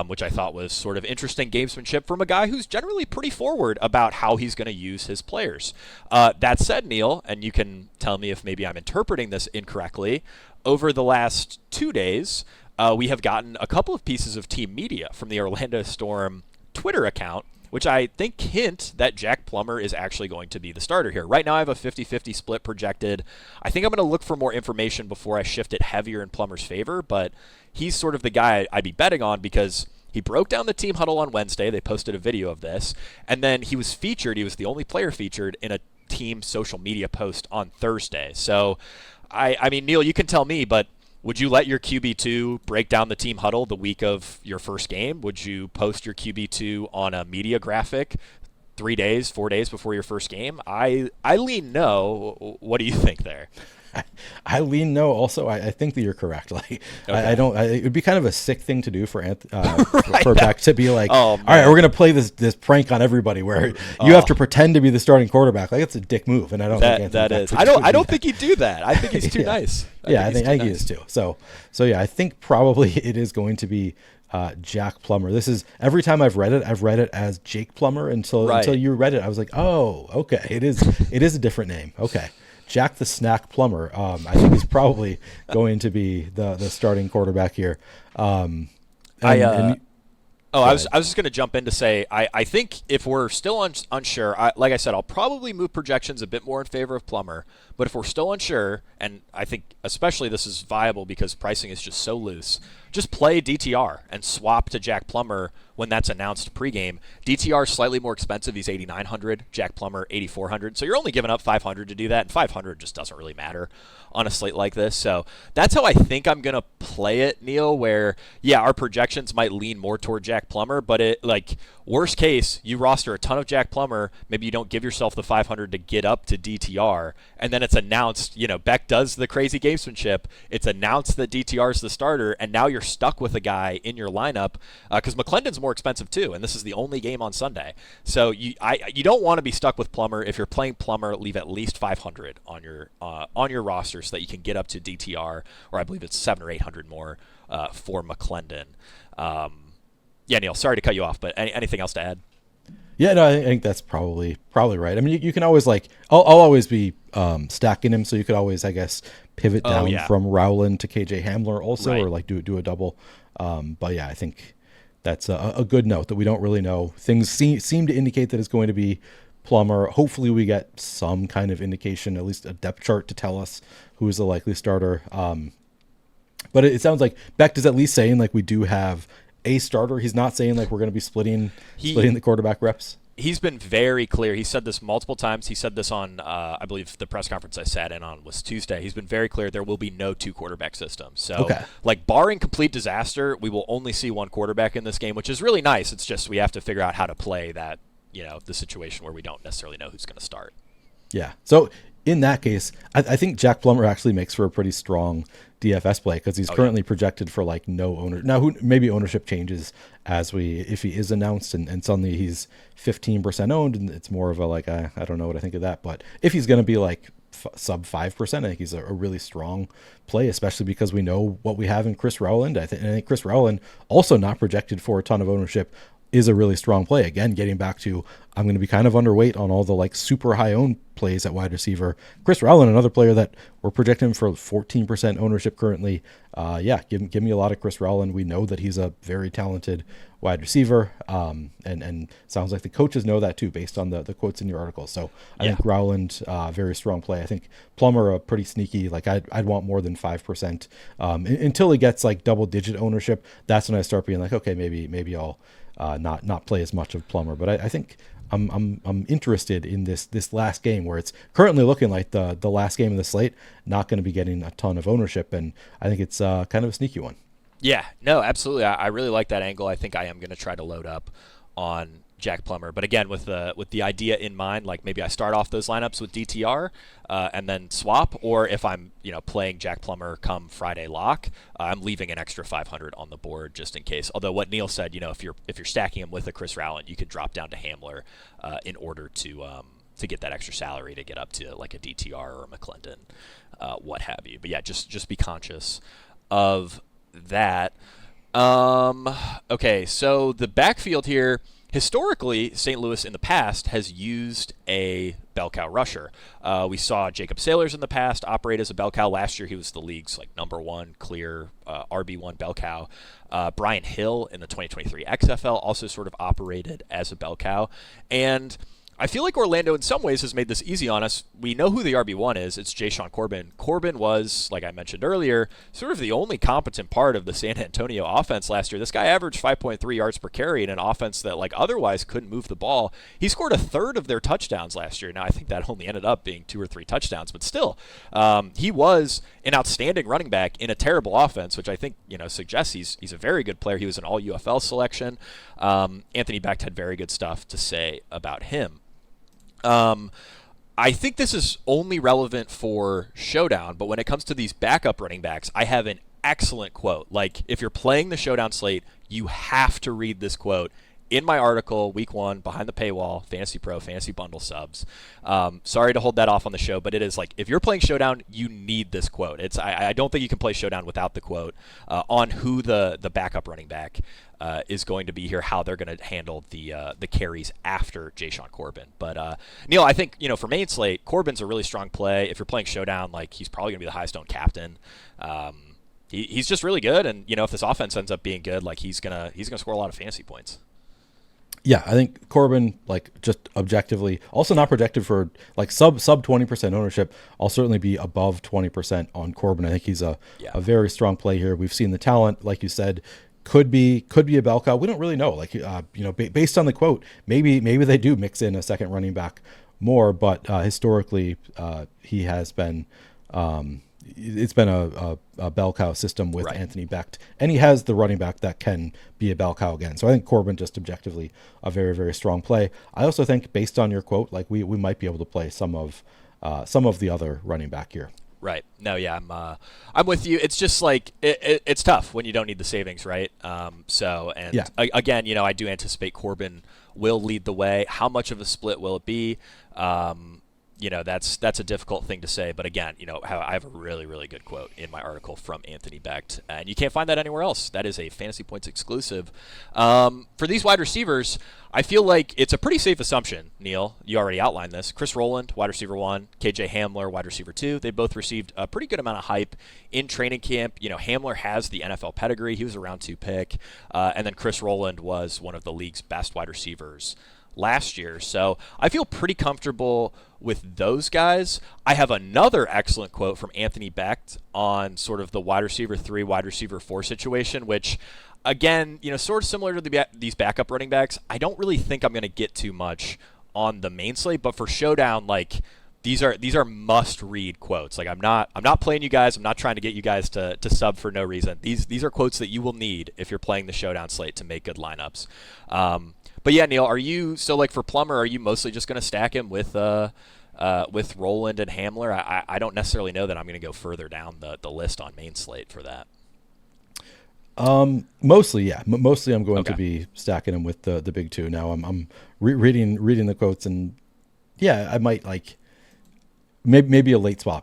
Speaker 2: which I thought was sort of interesting gamesmanship from a guy who's generally pretty forward about how he's going to use his players. That said, Neil, and you can tell me if maybe I'm interpreting this incorrectly, over the last 2 days, we have gotten a couple of pieces of team media from the Orlando Storm Twitter account, which I think hint that Jack Plummer is actually going to be the starter here. Right now I have a 50-50 split projected. I think I'm going to look for more information before I shift it heavier in Plummer's favor, but he's sort of the guy I'd be betting on because he broke down the team huddle on Wednesday. They posted a video of this, and then he was featured. He was the only player featured in a team social media post on Thursday. So, I mean, Neil, you can tell me, but would you let your QB2 break down the team huddle the week of your first game? Would you post your QB2 on a media graphic 4 days before your first game? I lean no. What do you think there?
Speaker 1: I lean no. Also, I think that you're correct. Like,
Speaker 2: okay.
Speaker 1: I don't. It would be kind of a sick thing to do for
Speaker 2: right.
Speaker 1: for Beck to be like,
Speaker 2: all
Speaker 1: right, we're gonna play this prank on everybody where you have to pretend to be the starting quarterback. Like, it's a dick move, and I don't think
Speaker 2: that is. I don't think he'd do that. I think he's too nice.
Speaker 1: I think he is too. So yeah, I think probably it is going to be Jack Plummer. This is every time I've read it as Jake Plummer until you read it. I was like, oh, okay, it is a different name. Okay. Jack the Snack Plummer, I think is probably going to be the starting quarterback here.
Speaker 2: I was just going to jump in to say I think if we're still unsure, like I said, I'll probably move projections a bit more in favor of Plummer. But if we're still unsure, and I think especially this is viable because pricing is just so loose, just play DTR and swap to Jack Plummer when that's announced pregame. DTR is slightly more expensive. He's $8,900. Jack Plummer, $8,400. So you're only giving up $500 to do that, and $500 just doesn't really matter on a slate like this. So that's how I think I'm going to play it, Neil, where, yeah, our projections might lean more toward Jack Plummer, but worst case, you roster a ton of Jack Plummer, maybe you don't give yourself the $500 to get up to DTR, and then it's announced, Beck does the crazy gamesmanship, it's announced that DTR is the starter, and now you're stuck with a guy in your lineup, because McClendon's more expensive too, and this is the only game on Sunday. So you don't want to be stuck with Plummer. If you're playing Plummer, leave at least $500 on your roster so that you can get up to DTR, or I believe it's $700 or $800 more for McClendon. Yeah, Neil, sorry to cut you off, but anything else to add?
Speaker 1: Yeah, no, I think that's probably right. I mean, you can always I'll always be stacking him, so you could always, I guess, pivot down from Rowland to KJ Hamler also, right, or do a double. But yeah, I think that's a good note that we don't really know. Things seem to indicate that it's going to be Plummer. Hopefully we get some kind of indication, at least a depth chart to tell us who is the likely starter. But it sounds like Beck is at least saying we do have a starter. He's not saying we're going to be splitting the quarterback reps.
Speaker 2: He's been very clear. He said this multiple times. He said this on, I believe the press conference I sat in on was Tuesday. He's been very clear there will be no two quarterback systems. So, barring complete disaster, we will only see one quarterback in this game, which is really nice. It's just we have to figure out how to play that, the situation where we don't necessarily know who's going to start.
Speaker 1: Yeah. So in that case, I think Jack Plummer actually makes for a pretty strong DFS play because he's currently projected for no owner. Now, maybe ownership changes if he is announced and suddenly he's 15% owned and it's more of a I don't know what I think of that. But if he's going to be sub 5%, I think he's a really strong play, especially because we know what we have in Chris Rowland. I think Chris Rowland, also not projected for a ton of ownership, is a really strong play. Again, getting back to, I'm going to be kind of underweight on all the super high owned plays at wide receiver. Chris Rowland, another player that we're projecting for 14% ownership currently. Give me a lot of Chris Rowland. We know that he's a very talented wide receiver, and sounds like the coaches know that too, based on the quotes in your article. So I think Rowland, very strong play. I think Plummer, a pretty sneaky. I'd want more than 5% until he gets double digit ownership. That's when I start being okay, maybe I'll not play as much of Plummer. But I think I'm interested in this last game where it's currently looking like the last game of the slate, not going to be getting a ton of ownership, and I think it's kind of a sneaky one.
Speaker 2: Yeah, no, absolutely. I really like that angle. I think I am going to try to load up on Jack Plummer. But again, with the idea in mind, like maybe I start off those lineups with DTR and then swap, or if I'm playing Jack Plummer come Friday lock, I'm leaving an extra 500 on the board just in case. Although what Neil said, if you're stacking him with a Chris Rowland, you can drop down to Hamler in order to get that extra salary to get up to like a DTR or a McClendon, what have you. But yeah, just be conscious of that. Okay, so the backfield here. Historically, St. Louis in the past has used a bell cow rusher. We saw Jacob Sailors in the past operate as a bell cow. Last year, he was the league's like #1 clear RB1 bell cow. Brian Hill in the 2023 XFL also sort of operated as a bell cow. And I feel like Orlando in some ways has made this easy on us. We know who the RB1 is. It's Jashaun Corbin. Corbin was, like I mentioned earlier, sort of the only competent part of the San Antonio offense last year. This guy averaged 5.3 yards per carry in an offense that like otherwise couldn't move the ball. He scored a third of their touchdowns last year. Now, I think that only ended up being 2 or 3 touchdowns, but still, he was an outstanding running back in a terrible offense, which I think, suggests he's a very good player. He was an all UFL selection. Anthony Becht had very good stuff to say about him. I think this is only relevant for Showdown, but when it comes to these backup running backs, I have an excellent quote. Like, if you're playing the Showdown slate, you have to read this quote in my article, week 1, behind the paywall, Fantasy Pro, Fantasy Bundle subs. Sorry to hold that off on the show, but it is like, if you're playing Showdown, you need this quote. I don't think you can play Showdown without the quote on who the backup running back is going to be here, how they're going to handle the carries after Jashaun Corbin. But Neil, I think for main slate, Corbin's a really strong play. If you're playing Showdown, like he's probably going to be the highest owned captain. He's just really good, and if this offense ends up being good, like he's gonna score a lot of fantasy points.
Speaker 1: Yeah, I think Corbin, like just objectively, also not projected for like sub 20% ownership. I'll certainly be above 20% on Corbin. I think he's a very strong play here. We've seen the talent, like you said, could be a bell cow. We don't really know. Like based on the quote, maybe they do mix in a second running back more, but historically he has been. It's been a bell cow system with Anthony Becht, and he has the running back that can be a bell cow again. So I think Corbin just objectively a very, very strong play. I also think based on your quote, like we might be able to play some of the other running back here.
Speaker 2: Right. No, yeah, I'm with you. It's just like it's tough when you don't need the savings, right? Again, I do anticipate Corbin will lead the way. How much of a split will it be? That's a difficult thing to say. But again, I have a really, really good quote in my article from Anthony Becht, and you can't find that anywhere else. That is a Fantasy Points exclusive. For these wide receivers, I feel like it's a pretty safe assumption, Neil. You already outlined this. Chris Rowland, wide receiver 1, KJ Hamler, wide receiver 2. They both received a pretty good amount of hype in training camp. Hamler has the NFL pedigree. He was a round 2 pick. And then Chris Rowland was one of the league's best wide receivers last year. So I feel pretty comfortable with those guys. I have another excellent quote from Anthony Becht on sort of the wide receiver 3, wide receiver 4 situation, which again, sort of similar to these backup running backs. I don't really think I'm going to get too much on the main slate, but for Showdown, like these are must-read quotes. Like I'm not playing you guys. I'm not trying to get you guys to sub for no reason. These are quotes that you will need if you're playing the Showdown slate to make good lineups. But yeah, Neil, like for Plummer, are you mostly just going to stack him with Rowland and Hamler? I don't necessarily know that I'm going to go further down the list on main slate for that.
Speaker 1: Mostly, yeah. Mostly I'm going to be stacking him with the big two. Now I'm reading the quotes, and yeah, I might like maybe a late swap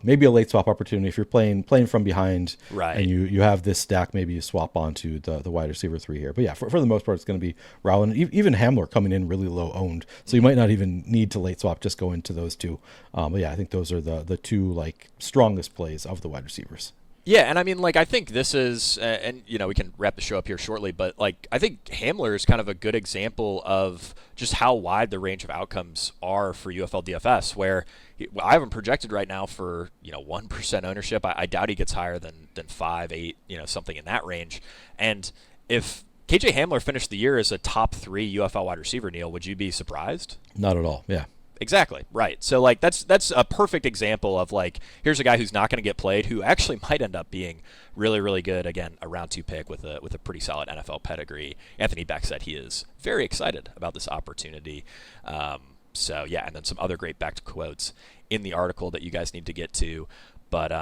Speaker 1: opportunity if you're playing from behind,
Speaker 2: right?
Speaker 1: And you have this stack, maybe you swap onto the wide receiver 3 here. But yeah, for the most part, it's going to be Rowland, even Hamler coming in really low owned, so you might not even need to late swap, just go into those two. But yeah, I think those are the two like strongest plays of the wide receivers.
Speaker 2: Yeah, and I mean, like, I think this is, and, we can wrap the show up here shortly, but, like, I think Hamler is kind of a good example of just how wide the range of outcomes are for UFL DFS, where I have him projected right now for, 1% ownership. I doubt he gets higher than 5, 8, something in that range. And if KJ Hamler finished the year as a top 3 UFL wide receiver, Neil, would you be surprised?
Speaker 1: Not at all, yeah.
Speaker 2: Exactly. Right. So like that's a perfect example of like, here's a guy who's not going to get played, who actually might end up being really, really good. Again, a round 2 pick with a pretty solid NFL pedigree. Anthony Beck said he is very excited about this opportunity. So yeah, and then some other great Beck quotes in the article that you guys need to get to. But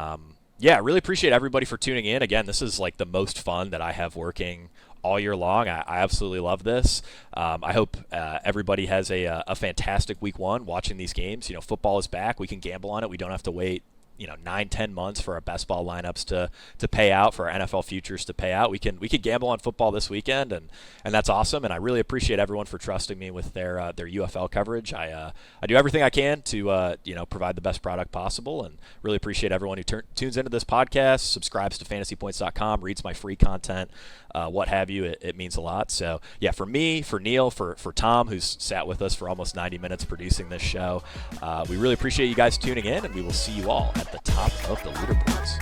Speaker 2: yeah, really appreciate everybody for tuning in. Again, this is like the most fun that I have working all year long. I absolutely love this. I hope everybody has a fantastic week 1 watching these games. You know, football is back. We can gamble on it. We don't have to wait 9-10 months for our best ball lineups to pay out, for our NFL futures to pay out. We can gamble on football this weekend, and that's awesome. And I really appreciate everyone for trusting me with their UFL coverage. I do everything I can to provide the best product possible, and really appreciate everyone who tunes into this podcast, subscribes to fantasypoints.com, reads my free content, what have you. It means a lot. So yeah, for me, for Neil, for Tom, who's sat with us for almost 90 minutes producing this show, we really appreciate you guys tuning in, and we will see you all at the top of the leaderboards.